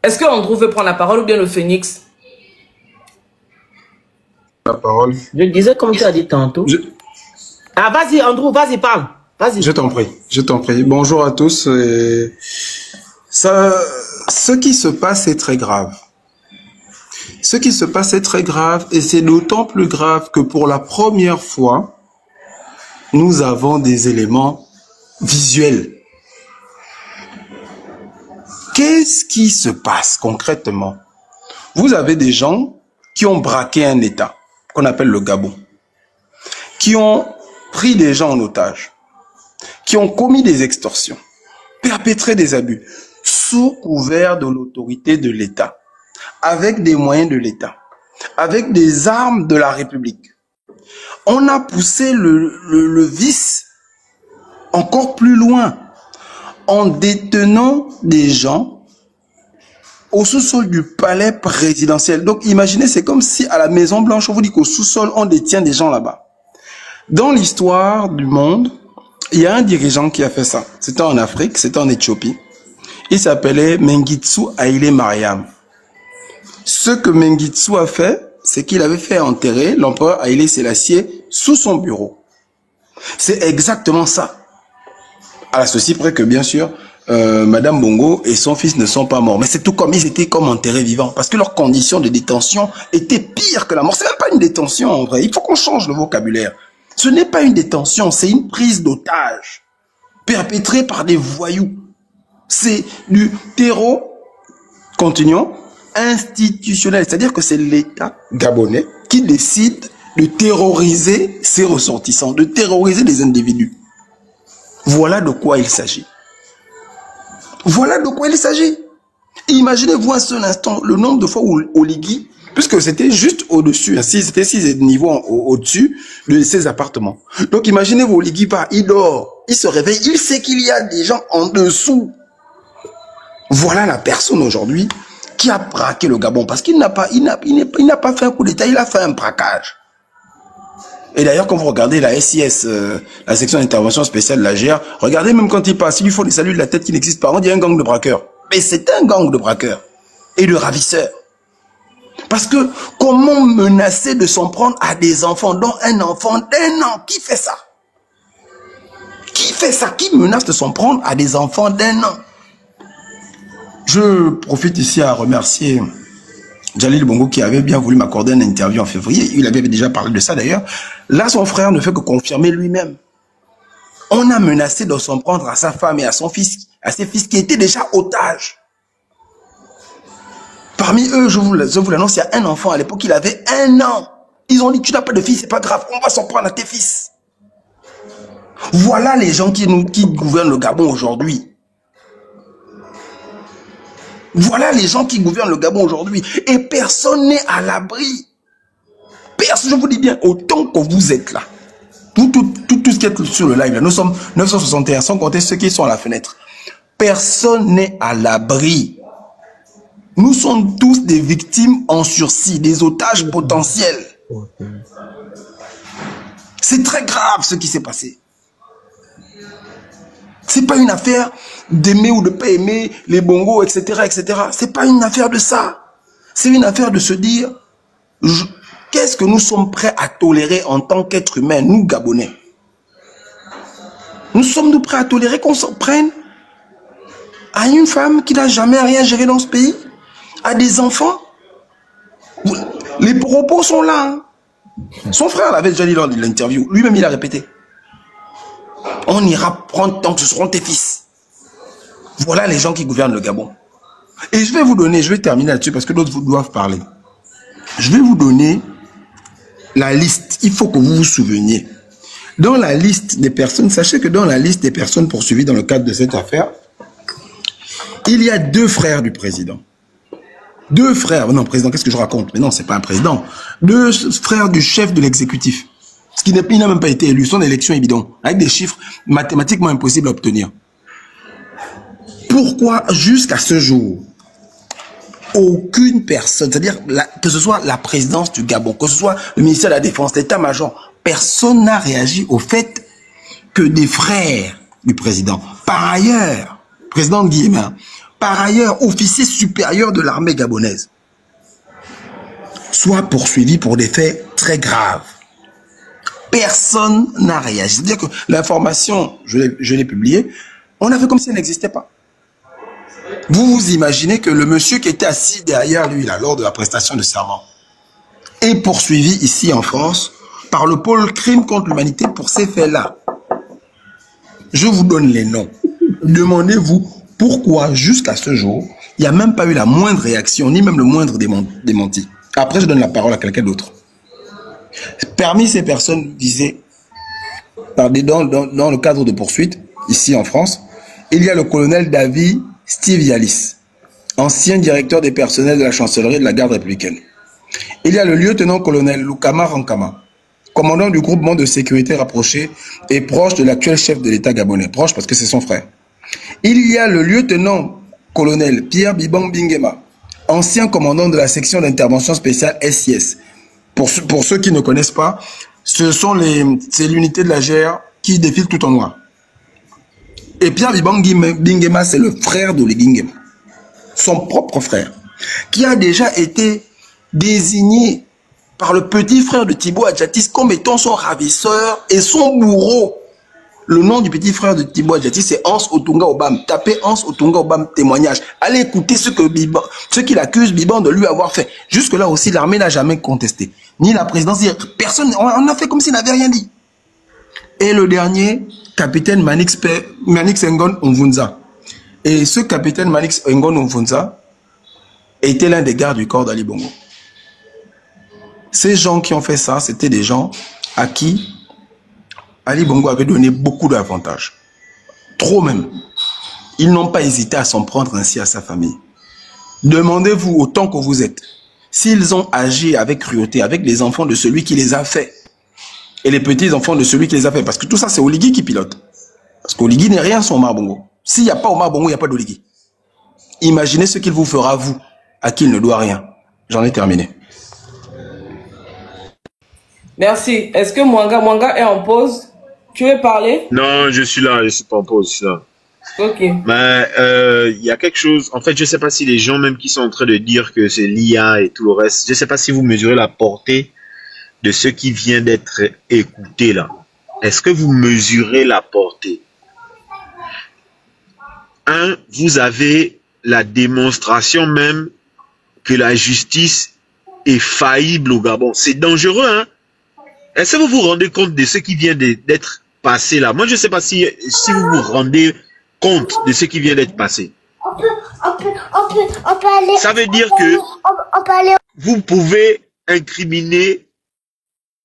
Est-ce que Andrew veut prendre la parole ou bien le Phénix? La parole. Je disais comme tu as dit tantôt. Ah, vas-y, Andrew, vas-y, parle. Vas-y. Je t'en prie, je t'en prie. Bonjour à tous. Ce qui se passe est très grave. Ce qui se passe est très grave et c'est d'autant plus grave que pour la première fois, nous avons des éléments visuels. Qu'est-ce qui se passe concrètement? Vous avez des gens qui ont braqué un État, qu'on appelle le Gabon, qui ont pris des gens en otage, qui ont commis des extorsions, perpétré des abus, sous couvert de l'autorité de l'État, avec des moyens de l'État, avec des armes de la République. On a poussé le vice encore plus loin, en détenant des gens au sous-sol du palais présidentiel. Donc imaginez, c'est comme si à la Maison Blanche, on vous dit qu'au sous-sol, on détient des gens là-bas. Dans l'histoire du monde, il y a un dirigeant qui a fait ça. C'était en Afrique, c'était en Éthiopie. Il s'appelait Mengistu Haile Mariam. Ce que Mengistu a fait, c'est qu'il avait fait enterrer l'empereur Haile Sélassié sous son bureau. C'est exactement ça. À ceci près que, bien sûr, Madame Bongo et son fils ne sont pas morts. Mais c'est tout comme ils étaient comme enterrés vivants. Parce que leurs conditions de détention étaient pires que la mort. C'est même pas une détention en vrai. Il faut qu'on change le vocabulaire. Ce n'est pas une détention, c'est une prise d'otage perpétrée par des voyous. C'est du terreau, continuons, institutionnel. C'est-à-dire que c'est l'État gabonais qui décide de terroriser ses ressortissants, de terroriser les individus. Voilà de quoi il s'agit. Voilà de quoi il s'agit. Imaginez-vous un seul instant le nombre de fois où Oligui, puisque c'était juste au-dessus, hein, c'était 6 niveaux au-dessus de ces appartements. Donc imaginez-vous, Oligui part, il dort, il se réveille, il sait qu'il y a des gens en dessous. Voilà la personne aujourd'hui qui a braqué le Gabon, parce qu'il n'a pas, il n'a pas fait un coup d'État, il a fait un braquage. Et d'ailleurs, quand vous regardez la SIS, la section d'intervention spéciale de la GR, regardez même quand il passe, il lui faut des saluts de la tête qui n'existent pas. On dit un gang de braqueurs. Mais c'est un gang de braqueurs et de ravisseurs. Parce que comment menacer de s'en prendre à des enfants, dont un enfant d'1 an? Qui fait ça? Qui fait ça? Qui menace de s'en prendre à des enfants d'1 an? Je profite ici à remercier Djalil Bongo qui avait bien voulu m'accorder une interview en février. Il avait déjà parlé de ça d'ailleurs. Là, son frère ne fait que confirmer lui-même. On a menacé de s'en prendre à sa femme et à son fils, à ses fils qui étaient déjà otages. Parmi eux, je vous l'annonce, il y a un enfant à l'époque, il avait 1 an. Ils ont dit, tu n'as pas de fils, c'est pas grave, on va s'en prendre à tes fils. Voilà les gens qui gouvernent le Gabon aujourd'hui. Voilà les gens qui gouvernent le Gabon aujourd'hui. Et personne n'est à l'abri. Personne, je vous dis bien, autant que vous êtes là. Tout ce qui est sur le live, là, nous sommes 961, sans compter ceux qui sont à la fenêtre. Personne n'est à l'abri. Nous sommes tous des victimes en sursis, des otages potentiels. C'est très grave ce qui s'est passé. C'est pas une affaire d'aimer ou de pas aimer les bongos, etc., etc. C'est pas une affaire de ça. C'est une affaire de se dire, qu'est-ce que nous sommes prêts à tolérer en tant qu'êtres humains, nous Gabonais? Nous sommes-nous prêts à tolérer qu'on s'en prenne à une femme qui n'a jamais rien géré dans ce pays? À des enfants? Les propos sont là. Hein. Son frère l'avait déjà dit lors de l'interview. Lui-même, il a répété. On ira prendre tant que ce seront tes fils. Voilà les gens qui gouvernent le Gabon. Et je vais vous donner, je vais terminer là-dessus parce que d'autres vous doivent parler. Je vais vous donner la liste. Il faut que vous vous souveniez. Dans la liste des personnes, sachez que dans la liste des personnes poursuivies dans le cadre de cette affaire, il y a 2 frères du président. 2 frères, non, président, qu'est-ce que je raconte? Mais non, c'est pas un président. 2 frères du chef de l'exécutif. Ce qui n'a même pas été élu. Son élection est bidon. Avec des chiffres mathématiquement impossibles à obtenir. Pourquoi, jusqu'à ce jour, aucune personne, c'est-à-dire que ce soit la présidence du Gabon, que ce soit le ministère de la Défense, l'état-major, personne n'a réagi au fait que des frères du président, par ailleurs, président Guillemard, par ailleurs, officier supérieur de l'armée gabonaise, soit poursuivi pour des faits très graves. Personne n'a réagi. C'est-à-dire que l'information, je l'ai publiée, on a fait comme si elle n'existait pas. Vous vous imaginez que le monsieur qui était assis derrière lui, là, lors de la prestation de serment, est poursuivi ici en France par le pôle crime contre l'humanité pour ces faits-là. Je vous donne les noms. Demandez-vous pourquoi, jusqu'à ce jour, il n'y a même pas eu la moindre réaction, ni même le moindre démenti. Après, je donne la parole à quelqu'un d'autre. Parmi ces personnes visées dans le cadre de poursuites, ici en France, il y a le colonel David Steve Yalis, ancien directeur des personnels de la chancellerie de la garde républicaine. Il y a le lieutenant-colonel Lukama Rankama, commandant du groupement de sécurité rapproché et proche de l'actuel chef de l'État gabonais, proche parce que c'est son frère. Il y a le lieutenant-colonel Pierre Biban Bingema, ancien commandant de la section d'intervention spéciale SIS. Pour ceux qui ne connaissent pas, c'est l'unité de la GR qui défile tout en noir. Et Pierre Biban Bingema, c'est le frère de Bingema, son propre frère, qui a déjà été désigné par le petit frère de Thibaut Adjatis comme étant son ravisseur et son bourreau. Le nom du petit frère de Thibaut Adjatis, c'est Hans Otunga Obam. Tapez Hans Otunga Obam témoignage. Allez écouter ce qu'il accuse Biban de lui avoir fait. Jusque-là aussi, l'armée n'a jamais contesté. Ni la présidence, personne. On a fait comme s'il n'avait rien dit. Et le dernier, capitaine Manix Ngon Onvunza. Et ce capitaine Manix Ngon Onvunza était l'un des gardes du corps d'Ali Bongo. Ces gens qui ont fait ça, c'était des gens à qui Ali Bongo avait donné beaucoup d'avantages. Trop même. Ils n'ont pas hésité à s'en prendre ainsi à sa famille. Demandez-vous autant que vous êtes, s'ils ont agi avec cruauté, avec les enfants de celui qui les a fait, et les petits-enfants de celui qui les a fait. Parce que tout ça, c'est Oligui qui pilote. Parce qu'Oligui n'est rien sans Omar Bongo. S'il n'y a pas Omar Bongo, il n'y a pas d'Oligui. Imaginez ce qu'il vous fera, vous, à qui il ne doit rien. J'en ai terminé. Merci. Est-ce que Mwanga est en pause? Tu veux parler? Non, je suis là, je suis pas en pause, je suis là. Ok. Mais il y a quelque chose, en fait, je sais pas si les gens même qui sont en train de dire que c'est l'IA et tout le reste, je sais pas si vous mesurez la portée de ce qui vient d'être écouté là. Est-ce que vous mesurez la portée? Vous avez la démonstration même que la justice est faillible au Gabon. C'est dangereux, hein? Est-ce que vous vous rendez compte de ce qui vient d'être passé là? Moi, je ne sais pas si vous vous rendez compte de ce qui vient d'être passé. On peut aller... Ça veut dire que on peut aller... vous pouvez incriminer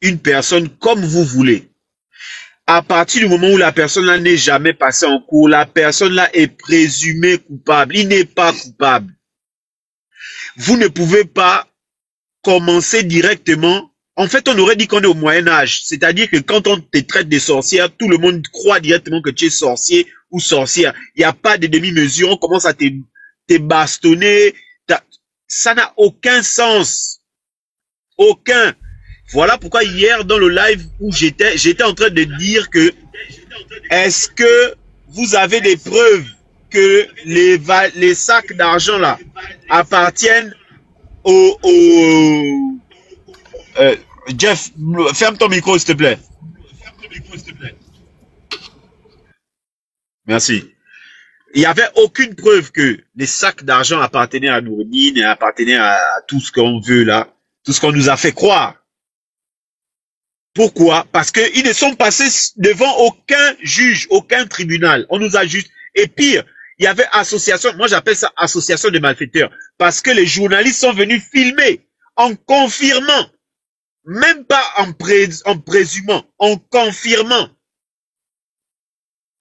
une personne comme vous voulez. À partir du moment où la personne là n'est jamais passée en cours, la personne là est présumée coupable. Il n'est pas coupable. Vous ne pouvez pas commencer directement. En fait, on aurait dit qu'on est au Moyen-Âge. C'est-à-dire que quand on te traite de sorcière, tout le monde croit directement que tu es sorcier ou sorcière. Il n'y a pas de demi-mesure. On commence à te bastonner. Ça n'a aucun sens. Aucun. Voilà pourquoi hier dans le live où j'étais en train de dire que est-ce que vous avez des preuves que les sacs d'argent là appartiennent Jeff, ferme ton micro s'il te plaît. Merci. Il n'y avait aucune preuve que les sacs d'argent appartenaient à Noureddine et appartenaient à tout ce qu'on veut là, tout ce qu'on nous a fait croire. Pourquoi? Parce qu'ils ne sont passés devant aucun juge, aucun tribunal. On nous a juste... Et pire, il y avait association, moi j'appelle ça association de malfaiteurs, parce que les journalistes sont venus filmer en confirmant, même pas en présumant, en confirmant.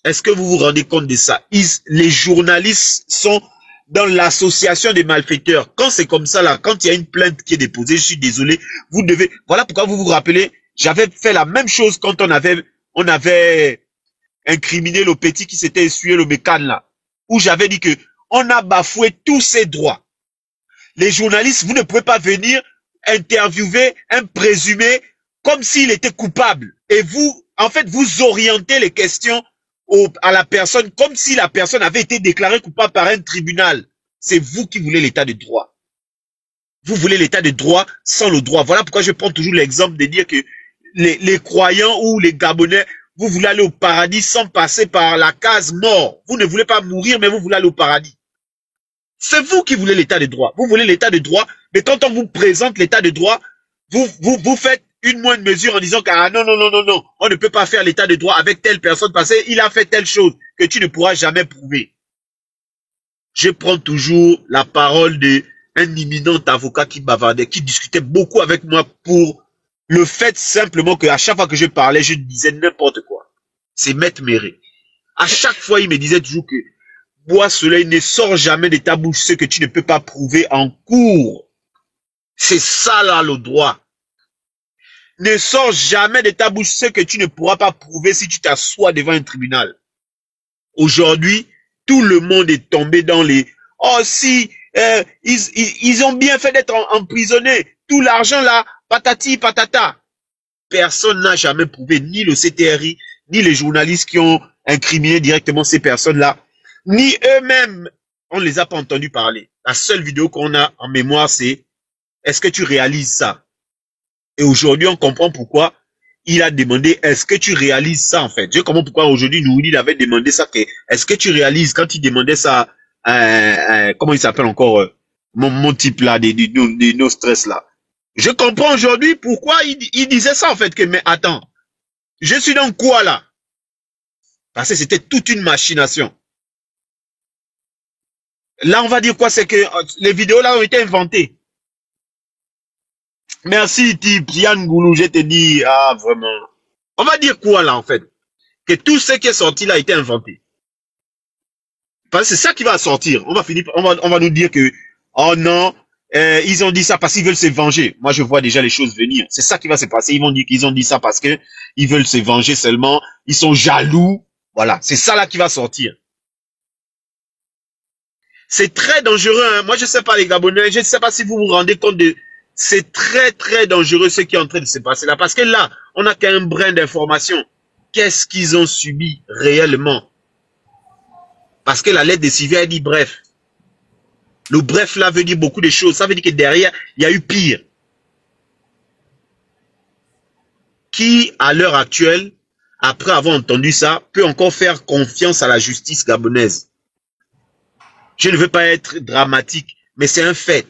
Est-ce que vous vous rendez compte de ça? Les journalistes sont dans l'association des malfaiteurs. Quand c'est comme ça là, quand il y a une plainte qui est déposée, je suis désolé, vous devez... Voilà pourquoi vous vous rappelez, j'avais fait la même chose quand on avait incriminé le petit qui s'était essuyé le mécane là, où j'avais dit que on a bafoué tous ses droits. Les journalistes, vous ne pouvez pas venir interviewer un présumé comme s'il était coupable. Et vous, en fait, vous orientez les questions à la personne comme si la personne avait été déclarée coupable par un tribunal. C'est vous qui voulez l'état de droit. Vous voulez l'état de droit sans le droit. Voilà pourquoi je prends toujours l'exemple de dire que les croyants ou les Gabonais, vous voulez aller au paradis sans passer par la case mort. Vous ne voulez pas mourir, mais vous voulez aller au paradis. C'est vous qui voulez l'état de droit. Vous voulez l'état de droit, mais quand on vous présente l'état de droit, vous faites une moindre mesure en disant que ah, non, on ne peut pas faire l'état de droit avec telle personne parce qu'il a fait telle chose que tu ne pourras jamais prouver. Je prends toujours la parole d'un imminent avocat qui bavardait, qui discutait beaucoup avec moi pour le fait simplement qu'à chaque fois que je parlais, je disais n'importe quoi. C'est Maître Méré. À chaque fois, il me disait toujours que Bois Soleil ne sort jamais de ta bouche ce que tu ne peux pas prouver en cours. C'est ça là le droit. Ne sort jamais de ta bouche ce que tu ne pourras pas prouver si tu t'assois devant un tribunal. Aujourd'hui, tout le monde est tombé dans les... Oh si, ils ont bien fait d'être emprisonnés. Tout l'argent là, patati patata. Personne n'a jamais prouvé, ni le CTRI, ni les journalistes qui ont incriminé directement ces personnes-là, ni eux-mêmes, on ne les a pas entendus parler. La seule vidéo qu'on a en mémoire, c'est « Est-ce que tu réalises ça ?» Et aujourd'hui, on comprend pourquoi il a demandé « Est-ce que tu réalises ça ?» en fait. Je comprends pourquoi aujourd'hui, Noureddine avait demandé ça. « Est-ce que tu réalises ?» Quand il demandait ça, comment il s'appelle encore mon type là, des no stress là. Je comprends aujourd'hui pourquoi il disait ça en fait. Mais attends, je suis dans quoi là? Parce que c'était toute une machination. Là, on va dire quoi? C'est que les vidéos là ont été inventées. Merci, type Yann Goulou, je te dis, ah, vraiment. On va dire quoi là, en fait? Que tout ce qui est sorti là a été inventé. Parce que c'est ça qui va sortir. On va nous dire que, oh non, ils ont dit ça parce qu'ils veulent se venger. Moi, je vois déjà les choses venir. C'est ça qui va se passer. Ils vont dire qu'ils ont dit ça parce que ils veulent se venger seulement. Ils sont jaloux. Voilà. C'est ça là qui va sortir. C'est très dangereux, hein. Moi, je sais pas, les Gabonais, je ne sais pas si vous vous rendez compte de c'est très, très dangereux ce qui est en train de se passer là. Parce que là, on n'a qu'un brin d'information. Qu'est-ce qu'ils ont subi réellement? Parce que la lettre de Sylvia a dit bref. Le bref là veut dire beaucoup de choses. Ça veut dire que derrière, il y a eu pire. Qui, à l'heure actuelle, après avoir entendu ça, peut encore faire confiance à la justice gabonaise? Je ne veux pas être dramatique, mais c'est un fait.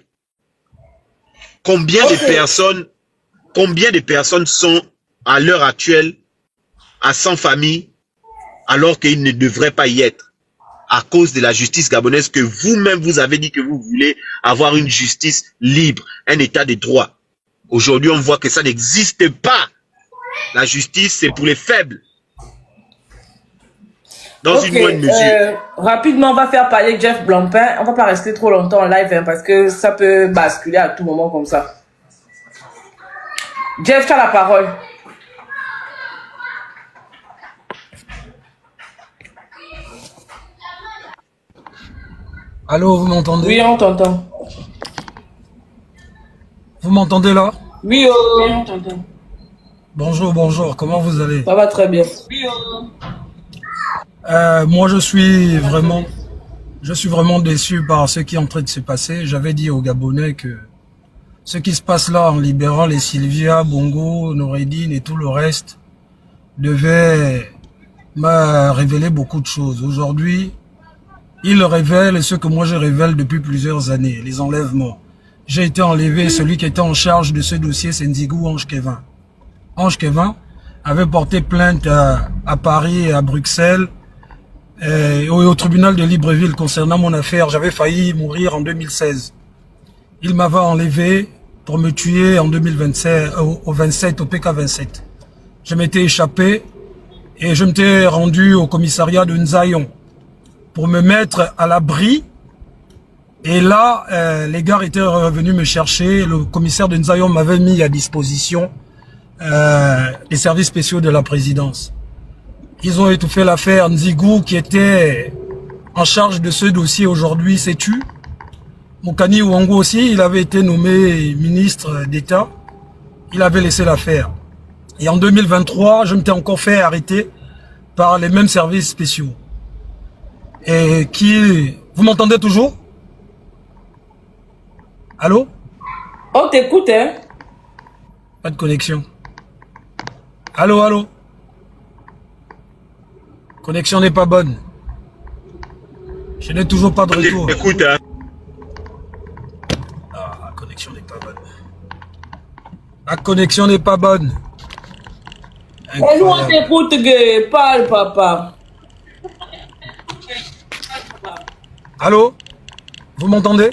Combien de personnes sont à l'heure actuelle à sans famille alors qu'ils ne devraient pas y être à cause de la justice gabonaise que vous-même vous avez dit que vous voulez avoir une justice libre, un état de droit. Aujourd'hui, on voit que ça n'existe pas. La justice, c'est pour les faibles. Dans une bonne mesure. Rapidement, on va faire parler Jeff Blancpain. On va pas rester trop longtemps en live parce que ça peut basculer à tout moment comme ça. Jeff, tu as la parole. Allô, vous m'entendez? Oui, on t'entend. Vous m'entendez là? Oui, on t'entend. Bonjour, bonjour, comment vous allez? Ça va très bien. Oui, moi, je suis vraiment déçu par ce qui est en train de se passer. J'avais dit aux Gabonais que ce qui se passe là en libérant les Sylvia, Bongo, Noureddine et tout le reste devait me révéler beaucoup de choses. Aujourd'hui, il révèle ce que moi je révèle depuis plusieurs années, les enlèvements. J'ai été enlevé, celui qui était en charge de ce dossier, c'est Nzigou Ange Kevin. Ange Kevin avait porté plainte à Paris et à Bruxelles et au tribunal de Libreville concernant mon affaire. J'avais failli mourir en 2016. Il m'avait enlevé pour me tuer en 2027, au PK 27. Je m'étais échappé et je m'étais rendu au commissariat de Nzayon pour me mettre à l'abri. Et là, les gars étaient revenus me chercher. Le commissaire de Nzayon m'avait mis à disposition les services spéciaux de la présidence. Ils ont étouffé l'affaire. Nzigou, qui était en charge de ce dossier aujourd'hui, s'est tué. Moukani Ouangou aussi, il avait été nommé ministre d'État. Il avait laissé l'affaire. Et en 2023, je m'étais encore fait arrêter par les mêmes services spéciaux. Et qui... Vous m'entendez toujours? Allô? On t'écoute, hein? Pas de connexion. Allô, allô? Connexion n'est pas bonne. Je n'ai toujours pas de retour. Écoute, hein? Ah, la connexion n'est pas bonne. La connexion n'est pas bonne. Et nous, on t'écoute, gay. Parle, papa. Allô? Vous m'entendez?